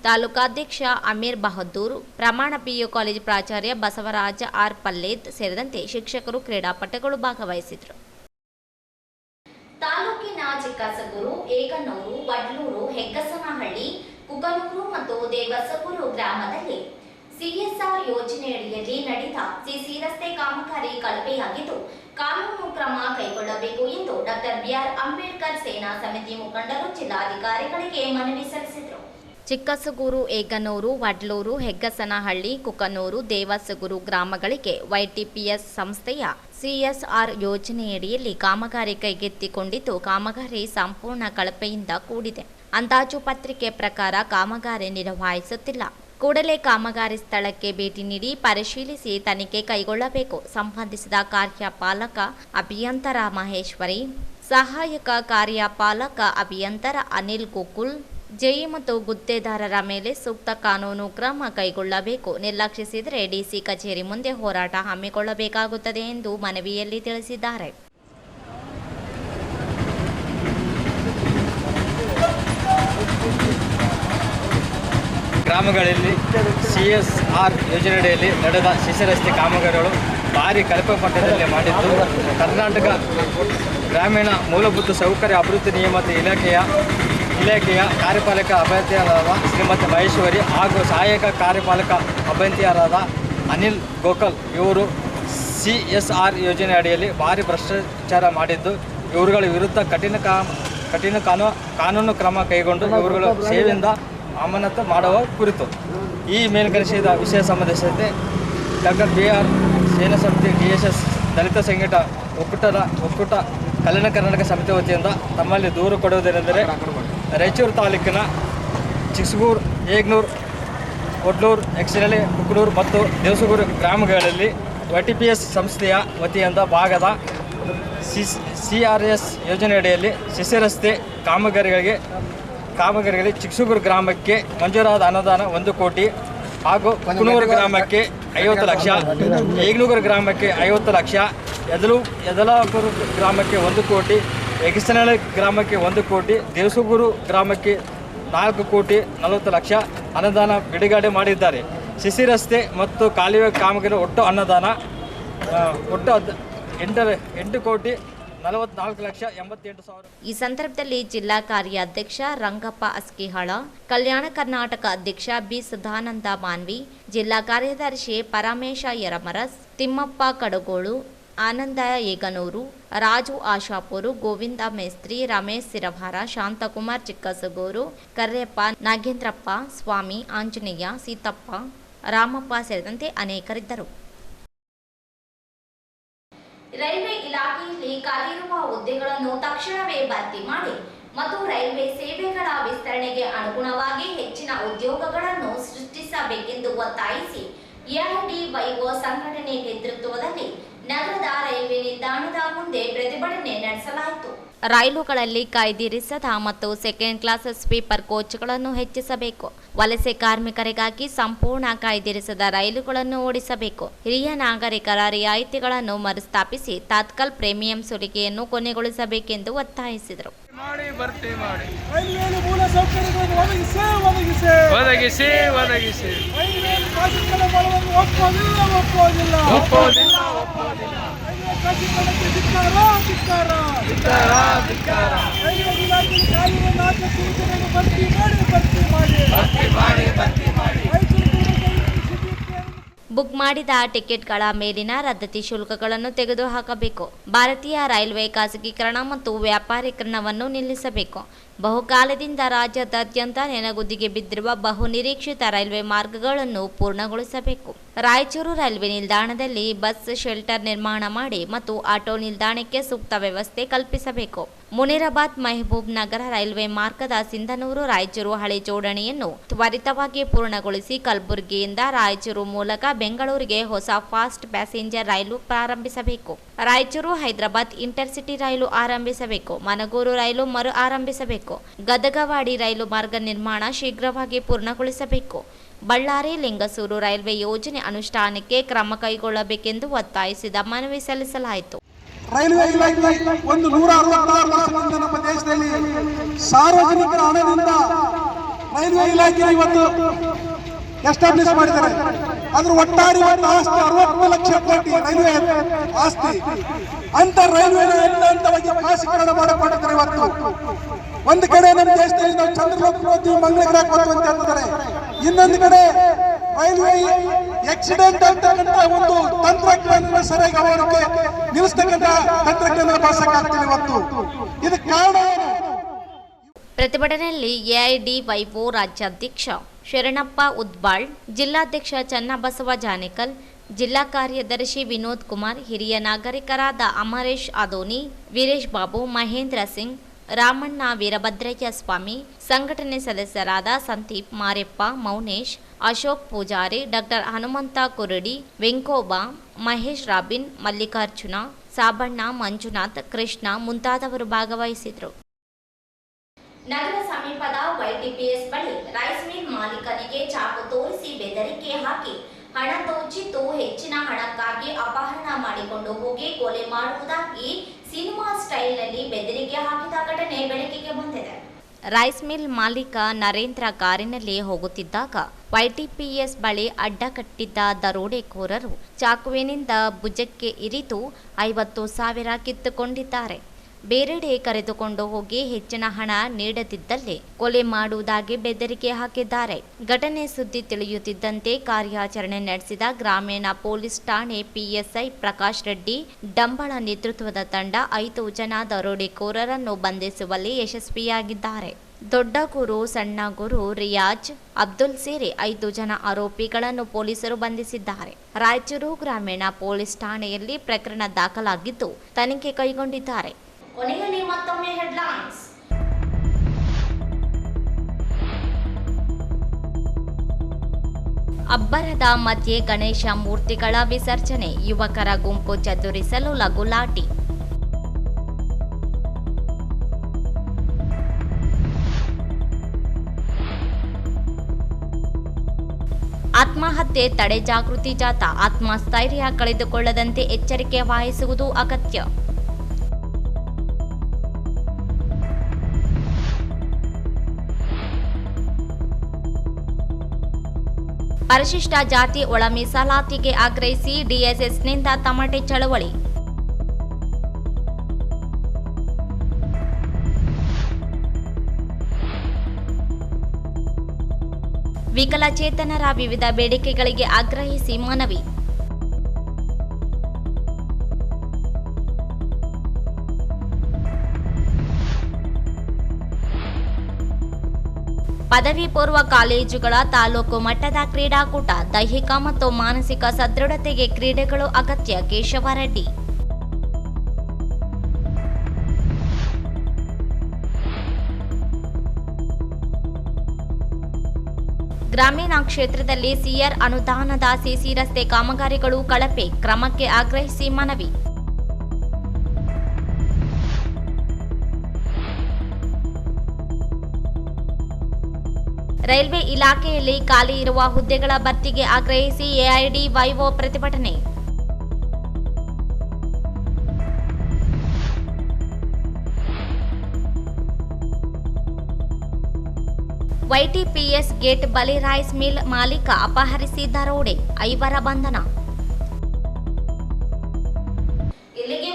ತಾಲೂಕಾಧ್ಯಕ್ಷ ಅಮೀರ್ ಬಹದ್ದೂರ್, ಪ್ರಮಾಣ PU ಕಾಲೇಜು ಪ್ರಾಚಾರ್ಯ ಬಸವರಾಜ ಆರ್ ಪಲ್ಲೇದ್ ಸೇರಿದಂತೆ ಶಿಕ್ಷಕರು, ಕ್ರೀಡಾಪಟುಗಳು ಭಾಗವಹಿಸಿದರು. ತಾಲೂಕಿನ ಚಿಕ್ಕಸಗೂರು, ಏಗನೂರು, ವಡ್ಲೂರು, ಹೆಗ್ಗಸನಹಳ್ಳಿ, ಕುಕನೂರು ಮತ್ತು ದೇವಸಗೂರು ಗ್ರಾಮದಲ್ಲಿ CSR ಯೋಜನೆಯಡಿಯಲ್ಲಿ ನಡೆದ ಸಿಸಿ ರಸ್ತೆ ಕಾಮಗಾರಿ ಕಳಪೆಯಾಗಿದ್ದು ಕಾನೂನು ಕ್ರಮ ಕೈಗೊಳ್ಳಬೇಕು ಎಂದು ಡಾಕ್ಟರ್ BR ಅಂಬೇಡ್ಕರ್ ಸೇನಾ ಸಮಿತಿ ಮುಖಂಡರು ಜಿಲ್ಲಾಧಿಕಾರಿಗಳಿಗೆ ಮನವಿ ಸಲ್ಲಿಸಿದರು. ಚಿಕ್ಕಸಗೂರು, ಏಗನೂರು, ವಡ್ಲೂರು, ಹೆಗ್ಗಸನಹಳ್ಳಿ, ಕುಕನೂರು, ದೇವಸಗೂರು ಗ್ರಾಮಗಳಿಗೆ YTPS ಸಂಸ್ಥೆಯ CSR ಯೋಜನೆಯಡಿಯಲ್ಲಿ ಕಾಮಗಾರಿ ಕೈಗೆತ್ತಿಕೊಂಡಿದ್ದು ಕಾಮಗಾರಿ ಸಂಪೂರ್ಣ ಕಳಪೆಯಿಂದ ಕೂಡಿದೆ. ಅಂದಾಜು ಪತ್ರಿಕೆ ಪ್ರಕಾರ ಕಾಮಗಾರಿ ನಿರ್ವಹಿಸುತ್ತಿಲ್ಲ. ಕೂಡಲೇ ಕಾಮಗಾರಿ ಸ್ಥಳಕ್ಕೆ ಭೇಟಿ ನೀಡಿ ಪರಿಶೀಲಿಸಿ ತನಿಖೆ ಕೈಗೊಳ್ಳಬೇಕು. ಸಂಬಂಧಿಸಿದ ಕಾರ್ಯಪಾಲಕ ಅಭಿಯಂತರ ಮಹೇಶ್ವರಿ, ಸಹಾಯಕ ಕಾರ್ಯಪಾಲಕ ಅಭಿಯಂತರ ಅನಿಲ್ ಗೋಕುಲ್, ಜೆಇ ಮತ್ತು ಗುತ್ತೇದಾರರ ಮೇಲೆ ಸೂಕ್ತ ಕಾನೂನು ಕ್ರಮ ಕೈಗೊಳ್ಳಬೇಕು. ನಿರ್ಲಕ್ಷಿಸಿದರೆ DC ಕಚೇರಿ ಮುಂದೆ ಹೋರಾಟ ಹಮ್ಮಿಕೊಳ್ಳಬೇಕಾಗುತ್ತದೆ ಎಂದು ಮನವಿಯಲ್ಲಿ ತಿಳಿಸಿದ್ದಾರೆ. ಗ್ರಾಮಗಳಲ್ಲಿ CSR ಯೋಜನೆಯಡಿಯಲ್ಲಿ ನಡೆದ ಸಿಸಿ ರಸ್ತೆ ಕಾಮಗಾರಿಗಳು ಭಾರಿ ಕಳಪೆ ಮಟ್ಟದಲ್ಲಿ ಮಾಡಿದ್ದು ಕರ್ನಾಟಕ ಗ್ರಾಮೀಣ ಮೂಲಭೂತ ಸೌಕರ್ಯ ಅಭಿವೃದ್ಧಿ ನಿಯಮಿತ ಇಲಾಖೆಯ ಕಾರ್ಯಪಾಲಕ ಅಭ್ಯರ್ಥಿಯಾದ ಶ್ರೀಮತಿ ಮಹೇಶ್ವರಿ ಹಾಗೂ ಸಹಾಯಕ ಕಾರ್ಯಪಾಲಕ ಅಭ್ಯರ್ಥಿಯಾದ ಅನಿಲ್ ಗೋಕಲ್ ಇವರು CSR ಯೋಜನೆ ಅಡಿಯಲ್ಲಿ ಭಾರಿ ಭ್ರಷ್ಟಾಚಾರ ಮಾಡಿದ್ದು ಇವರುಗಳ ವಿರುದ್ಧ ಕಠಿಣ ಕಾನೂನು ಕ್ರಮ ಕೈಗೊಂಡು ಇವರುಗಳ ಸೇವೆಯಿಂದ ಅಮಾನತು ಮಾಡುವ ಕುರಿತು ಈ ಮೇಲ್ಕಳಿಸಿದ ವಿಷಯ ಸಂಬಂಧಿಸಿದಂತೆ ಡಾಕ್ಟರ್ BR ಸೇನಸಮಿತಿ DSS ದಲಿತ ಸಂಘಟ ಒಕ್ಕೂಟ ಕಲ್ಯಾಣ ಕರ್ನಾಟಕ ಸಮಿತಿ ವತಿಯಿಂದ ತಮ್ಮಲ್ಲಿ ದೂರು ಕೊಡುವುದೇನೆಂದರೆ ರಾಯಚೂರು ತಾಲೂಕಿನ ಚಿಕ್ಸಗೂರು, ಏಗ್ನೂರು, ಒಡ್ಲೂರು, ಎಕ್ಸಿನಳ್ಳಿ, ಕುಕ್ಕನೂರು ಮತ್ತು ದೇವಸಗೂರು ಗ್ರಾಮಗಳಲ್ಲಿ YTPS ಸಂಸ್ಥೆಯ ವತಿಯಿಂದ ಭಾಗದ CRS ಯೋಜನೆಯಡಿಯಲ್ಲಿ ಶಿಷ್ಯ ರಸ್ತೆ ಕಾಮಗಾರಿಗಳಿಗೆ ಚಿಕ್ಸಗೂರು ಗ್ರಾಮಕ್ಕೆ ಮಂಜೂರಾದ ಅನುದಾನ 1 ಕೋಟಿ ಹಾಗೂ ಕುಕ್ಕನೂರು ಗ್ರಾಮಕ್ಕೆ 50 ಲಕ್ಷ, ಏಗ್ನೂರು ಗ್ರಾಮಕ್ಕೆ 50 ಲಕ್ಷ, ಯದಲಾಪುರ ಗ್ರಾಮಕ್ಕೆ 1 ಕೋಟಿ, ಎಗಸನಹಳ್ಳಿ ಗ್ರಾಮಕ್ಕೆ 1 ಕೋಟಿ, ದೇವಸಗೂರು ಗ್ರಾಮಕ್ಕೆ 4 ಕೋಟಿ 40 ಲಕ್ಷ ಅನುದಾನ ಬಿಡುಗಡೆ ಮಾಡಿದ್ದಾರೆ. ಶಿಶಿ ರಸ್ತೆ ಮತ್ತು ಕಾಲುವೆ ಕಾಮಗಾರಿ ಒಟ್ಟು ಅನುದಾನ 8 ಕೋಟಿ 44,88,000. ಈ ಸಂದರ್ಭದಲ್ಲಿ ಜಿಲ್ಲಾ ಕಾರ್ಯಾಧ್ಯಕ್ಷ ರಂಗಪ್ಪ ಅಸ್ಕಿಹಾಳ, ಕಲ್ಯಾಣ ಕರ್ನಾಟಕ ಅಧ್ಯಕ್ಷ ಬಿ ಸದಾನಂದ ಮಾನ್ವಿ, ಜಿಲ್ಲಾ ಕಾರ್ಯದರ್ಶಿ ಪರಮೇಶ ಯರಮರಸ್, ತಿಮ್ಮಪ್ಪ ಕಡಗೋಳು, ಆನಂದ ಏಗನೂರು, ರಾಜು ಆಶಾಪುರು, ಗೋವಿಂದ ಮೇಸ್ತ್ರಿ, ರಮೇಶ್ ಸಿರಭಾರ, ಶಾಂತಕುಮಾರ್ ಚಿಕ್ಕಸಗೂರು, ಕರ್ರೆಪ್ಪ, ನಾಗೇಂದ್ರಪ್ಪ, ಸ್ವಾಮಿ, ಆಂಜನೇಯ, ಸೀತಪ್ಪ, ರಾಮಪ್ಪ ಸೇರಿದಂತೆ ಅನೇಕರಿದ್ದರು. ರೈಲ್ವೆ ಇಲಾಖೆಯಲ್ಲಿ ಖಾಲಿಯಿರುವ ಹುದ್ದೆಗಳನ್ನು ತಕ್ಷಣವೇ ಭರ್ತಿ ಮಾಡಿ ಮತ್ತು ರೈಲ್ವೆ ಸೇವೆಗಳ ವಿಸ್ತರಣೆಗೆ ಅನುಗುಣವಾಗಿ ಹೆಚ್ಚಿನ ಉದ್ಯೋಗಗಳನ್ನು ಸೃಷ್ಟಿಸಬೇಕೆಂದು ಒತ್ತಾಯಿಸಿ AIDYO ಸಂಘಟನೆ ನೇತೃತ್ವದಲ್ಲಿ ನಗರದ ರೈಲ್ವೆ ನಿಲ್ದಾಣದ ಮುಂದೆ ಪ್ರತಿಭಟನೆ ನಡೆಸಲಾಯಿತು. ರೈಲುಗಳಲ್ಲಿ ಕಾಯ್ದಿರಿಸದ ಮತ್ತು ಸೆಕೆಂಡ್ ಕ್ಲಾಸ್ ಸ್ಲೀಪರ್ ಕೋಚ್ಗಳನ್ನು ಹೆಚ್ಚಿಸಬೇಕು. ವಲಸೆ ಕಾರ್ಮಿಕರಿಗಾಗಿ ಸಂಪೂರ್ಣ ಕಾಯ್ದಿರಿಸದ ರೈಲುಗಳನ್ನು ಓಡಿಸಬೇಕು. ಹಿರಿಯ ನಾಗರಿಕರ ರಿಯಾಯಿತಿಗಳನ್ನು ಮರುಸ್ಥಾಪಿಸಿ ತಾತ್ಕಾಲ್ ಪ್ರೀಮಿಯಂ ಸುಲಿಗೆಯನ್ನು ಕೊನೆಗೊಳಿಸಬೇಕೆಂದು ಒತ್ತಾಯಿಸಿದರು. ಬುಕ್ ಮಾಡಿದ ಟಿಕೆಟ್ಗಳ ಮೇಲಿನ ರದ್ದತಿ ಶುಲ್ಕಗಳನ್ನು ತೆಗೆದುಹಾಕಬೇಕು. ಭಾರತೀಯ ರೈಲ್ವೆ ಖಾಸಗೀಕರಣ ಮತ್ತು ವ್ಯಾಪಾರೀಕರಣವನ್ನು ನಿಲ್ಲಿಸಬೇಕು. ಬಹುಕಾಲದಿಂದ ರಾಜ್ಯದಾದ್ಯಂತ ನೆನಗುದಿಗೆ ಬಿದ್ದಿರುವ ಬಹುನಿರೀಕ್ಷಿತ ರೈಲ್ವೆ ಮಾರ್ಗಗಳನ್ನು ಪೂರ್ಣಗೊಳಿಸಬೇಕು. ರಾಯಚೂರು ರೈಲ್ವೆ ನಿಲ್ದಾಣದಲ್ಲಿ ಬಸ್ ಶೆಲ್ಟರ್ ನಿರ್ಮಾಣ ಮಾಡಿ ಮತ್ತು ಆಟೋ ನಿಲ್ದಾಣಕ್ಕೆ ಸೂಕ್ತ ವ್ಯವಸ್ಥೆ ಕಲ್ಪಿಸಬೇಕು. ಮುನಿರಾಬಾದ್ ಮೆಹಬೂಬ್ ನಗರ ರೈಲ್ವೆ ಮಾರ್ಗದ ಸಿಂಧನೂರು ರಾಯಚೂರು ಹಳೆ ಜೋಡಣೆಯನ್ನು ತ್ವರಿತವಾಗಿ ಪೂರ್ಣಗೊಳಿಸಿ ಕಲಬುರಗಿಯಿಂದ ರಾಯಚೂರು ಮೂಲಕ ಬೆಂಗಳೂರಿಗೆ ಹೊಸ ಫಾಸ್ಟ್ ಪ್ಯಾಸೆಂಜರ್ ರೈಲು ಪ್ರಾರಂಭಿಸಬೇಕು. ರಾಯಚೂರು ಹೈದರಾಬಾದ್ ಇಂಟರ್ಸಿಟಿ ರೈಲು ಆರಂಭಿಸಬೇಕು. ಮನಗೂರು ರೈಲು ಮರು ಆರಂಭಿಸಬೇಕು. ಗದಗವಾಡಿ ರೈಲು ಮಾರ್ಗ ನಿರ್ಮಾಣ ಶೀಘ್ರವಾಗಿ ಪೂರ್ಣಗೊಳಿಸಬೇಕು. ಬಳ್ಳಾರಿ ಲಿಂಗಸೂರು ರೈಲ್ವೆ ಯೋಜನೆ ಅನುಷ್ಠಾನಕ್ಕೆ ಕ್ರಮ ಕೈಗೊಳ್ಳಬೇಕೆಂದು ಒತ್ತಾಯಿಸಿದ ಮನವಿ ಸಲ್ಲಿಸಲಾಯಿತು. ರೈಲ್ವೆ ಇಲಾಖೆ 166 ವರ್ಷಗಳಿಂದ ನಮ್ಮ ದೇಶದಲ್ಲಿ ಸಾರ್ವಜನಿಕರ ಹಣದಿಂದ ರೈಲ್ವೆ ಇಲಾಖೆ ಇವತ್ತು ಎಸ್ಟಾಬ್ಲಿಷ್ ಮಾಡಿದ್ದಾರೆ. ಅದ್ರ ಒಟ್ಟಾರೆ ಆಸ್ತಿ 60 ಲಕ್ಷ ಕೋಟಿ ರೈಲ್ವೆ ಆಸ್ತಿ. ಅಂತ ರೈಲ್ವೆ ಹಂತವಾಗಿ ಖಾಸಗೀಕರಣ ಮಾಡಿಕೊಂಡಿದ್ದಾರೆ. ಇವತ್ತು ಒಂದು ಕಡೆ ನಮ್ಮ ದೇಶದಲ್ಲಿ ನಾವು ಚಂದ್ರಲೋಕ ಹೋಗ್ತೀವಿ, ಮಂಗಳಗ್ರಹಕ್ಕೆ ಹೋಗ್ತೀವಿ ಅಂತ ಹೇಳ್ತಾರೆ. ಇನ್ನೊಂದು ಕಡೆ ರೈಲ್ವೆ ಆಕ್ಸಿಡೆಂಟ್ ಅಂತಕ್ಕಂಥ ಒಂದು ತಂತ್ರಜ್ಞಾನ ಸರಿಯಾಗಿ ಅವರಿಗೆ ನಿಲ್ಲಿಸ್ತಕ್ಕಂಥ ತಂತ್ರಜ್ಞಾನ ಬಳಸಕ್ಕಾಗ್ತಿಲ್ಲ ಇವತ್ತು. ಇದಕ್ಕೆ ಕಾರಣ ಪ್ರತಿಭಟನೆಯಲ್ಲಿ AIDYO ರಾಜ್ಯಾಧ್ಯಕ್ಷ ಶರಣಪ್ಪ ಉದ್ಬಾಳ್, ಜಿಲ್ಲಾಧ್ಯಕ್ಷ ಚನ್ನಬಸವ ಜಾನೇಕಲ್, ಜಿಲ್ಲಾ ಕಾರ್ಯದರ್ಶಿ ವಿನೋದ್ ಕುಮಾರ್, ಹಿರಿಯ ನಾಗರಿಕರಾದ ಅಮರೇಶ್ ಆದೋನಿ, ವೀರೇಶ್ ಬಾಬು, ಮಹೇಂದ್ರ ಸಿಂಗ್, ರಾಮಣ್ಣ ವೀರಭದ್ರಯ್ಯ ಸ್ವಾಮಿ, ಸಂಘಟನೆ ಸದಸ್ಯರಾದ ಸಂದೀಪ್, ಮಾರೆಪ್ಪ, ಮೌನೇಶ್, ಅಶೋಕ್ ಪೂಜಾರಿ, ಡಾಕ್ಟರ್ ಹನುಮಂತ ಕುರುಡಿ, ವೆಂಕೋಬಾ, ಮಹೇಶ್ ರಾಬಿನ್, ಮಲ್ಲಿಕಾರ್ಜುನ, ಸಾಬಣ್ಣ, ಮಂಜುನಾಥ್, ಕೃಷ್ಣ ಮುಂತಾದವರು ಭಾಗವಹಿಸಿದರು. ನಗರ ಸಮೀಪದ YTPS ಬಳಿ ರೈಸ್ ಮಿಲ್ ಮಾಲೀಕನಿಗೆ ಚಾಕು ತೋರಿಸಿ ಬೆದರಿಕೆ ಹಾಕಿ ಹಣ ದೋಚಿದ್ದು ಹೆಚ್ಚಿನ ಹಣಕ್ಕಾಗಿ ಅಪಹರಣ ಮಾಡಿಕೊಂಡು ಹೋಗಿ ಕೊಲೆ ಮಾಡುವುದಾಗಿ ಸಿನಿಮಾ ಸ್ಟೈಲ್ನಲ್ಲಿ ಬೆದರಿಕೆ ಹಾಕಿದ ಘಟನೆ ಬೆಳಕಿಗೆ ಬಂದಿದೆ. ರೈಸ್ ಮಿಲ್ ಮಾಲೀಕ ನರೇಂದ್ರ ಕಾರಿನಲ್ಲಿ ಹೋಗುತ್ತಿದ್ದಾಗ YTPS ಬಳಿ ಅಡ್ಡ ಕಟ್ಟಿದ್ದ ದರೋಡೆಕೋರರು ಚಾಕುವಿನಿಂದ ಭುಜಕ್ಕೆ ಇರಿದು 50,000 ಕಿತ್ತುಕೊಂಡಿದ್ದಾರೆ. ಬೇರೆಡೆ ಕರೆದುಕೊಂಡು ಹೋಗಿ ಹೆಚ್ಚಿನ ಹಣ ನೀಡದಿದ್ದಲ್ಲಿ ಕೊಲೆ ಮಾಡುವುದಾಗಿ ಬೆದರಿಕೆ ಹಾಕಿದ್ದಾರೆ. ಘಟನೆ ಸುದ್ದಿ ತಿಳಿಯುತ್ತಿದ್ದಂತೆ ಕಾರ್ಯಾಚರಣೆ ನಡೆಸಿದ ಗ್ರಾಮೀಣ ಪೊಲೀಸ್ ಠಾಣೆ PSI ಪ್ರಕಾಶ್ ರೆಡ್ಡಿ ಡಂಬಳ ನೇತೃತ್ವದ ತಂಡ 5 ಜನ ದರೋಡೆಕೋರರನ್ನು ಬಂಧಿಸುವಲ್ಲಿ ಯಶಸ್ವಿಯಾಗಿದ್ದಾರೆ. ದೊಡ್ಡಗೂರು, ಸಣ್ಣಗೂರು, ರಿಯಾಜ್, ಅಬ್ದುಲ್ ಸೇರಿ 5 ಜನ ಆರೋಪಿಗಳನ್ನು ಪೊಲೀಸರು ಬಂಧಿಸಿದ್ದಾರೆ. ರಾಯಚೂರು ಗ್ರಾಮೀಣ ಪೊಲೀಸ್ ಠಾಣೆಯಲ್ಲಿ ಪ್ರಕರಣ ದಾಖಲಾಗಿದ್ದು ತನಿಖೆ ಕೈಗೊಂಡಿದ್ದಾರೆ. ಕೊನೆಯಲ್ಲಿ ಮತ್ತೊಮ್ಮೆ ಹೆಡ್ಲೈನ್ಸ್. ಅಬ್ಬರದ ಮಧ್ಯೆ ಗಣೇಶ ಮೂರ್ತಿಗಳ ವಿಸರ್ಜನೆ, ಯುವಕರ ಗುಂಪು ಚದುರಿಸಲು ಲಘುಲಾಠಿ. ಆತ್ಮಹತ್ಯೆ ತಡೆ ಜಾಗೃತಿ ಜಾಥಾ, ಆತ್ಮಸ್ಥೈರ್ಯ ಕಳೆದುಕೊಳ್ಳದಂತೆ ಎಚ್ಚರಿಕೆ ವಹಿಸುವುದು ಅಗತ್ಯ. ಪರಿಶಿಷ್ಟ ಜಾತಿ ಒಳ ಮೀಸಲಾತಿಗೆ ಆಗ್ರಹಿಸಿ ಡಿಎಸ್ಎಸ್ನಿಂದ ತಮಟೆ ಚಳವಳಿ. ವಿಕಲಚೇತನರ ವಿವಿಧ ಬೇಡಿಕೆಗಳಿಗೆ ಆಗ್ರಹಿಸಿ ಮನವಿ. ಪದವಿ ಪೂರ್ವ ಕಾಲೇಜುಗಳ ತಾಲೂಕು ಮಟ್ಟದ ಕ್ರೀಡಾಕೂಟ, ದೈಹಿಕ ಮತ್ತು ಮಾನಸಿಕ ಸದೃಢತೆಗೆ ಕ್ರೀಡೆಗಳು ಅಗತ್ಯ. ಕೇಶವರೆಡ್ಡಿ. ಗ್ರಾಮೀಣ ಕ್ಷೇತ್ರದಲ್ಲಿ ಸಿಆರ್ ಅನುದಾನದ ಸಿಸಿ ರಸ್ತೆ ಕಾಮಗಾರಿಗಳು ಕಳಪೆ, ಕ್ರಮಕ್ಕೆ ಆಗ್ರಹಿಸಿ ಮನವಿ. ರೈಲ್ವೆ ಇಲಾಖೆಯಲ್ಲಿ ಖಾಲಿ ಇರುವ ಹುದ್ದೆಗಳ ಭರ್ತಿಗೆ ಆಗ್ರಹಿಸಿ ಎಐಡಿವೈಒ ಪ್ರತಿಭಟನೆ. ವೈಟಿಪಿಎಸ್ ಗೇಟ್ ಬಳಿ ರೈಸ್ ಮಿಲ್ ಮಾಲೀಕ ಅಪಹರಿಸಿ ದರೋಡೆ, 5 ಬಂಧನ. ಇಲ್ಲಿಗೆ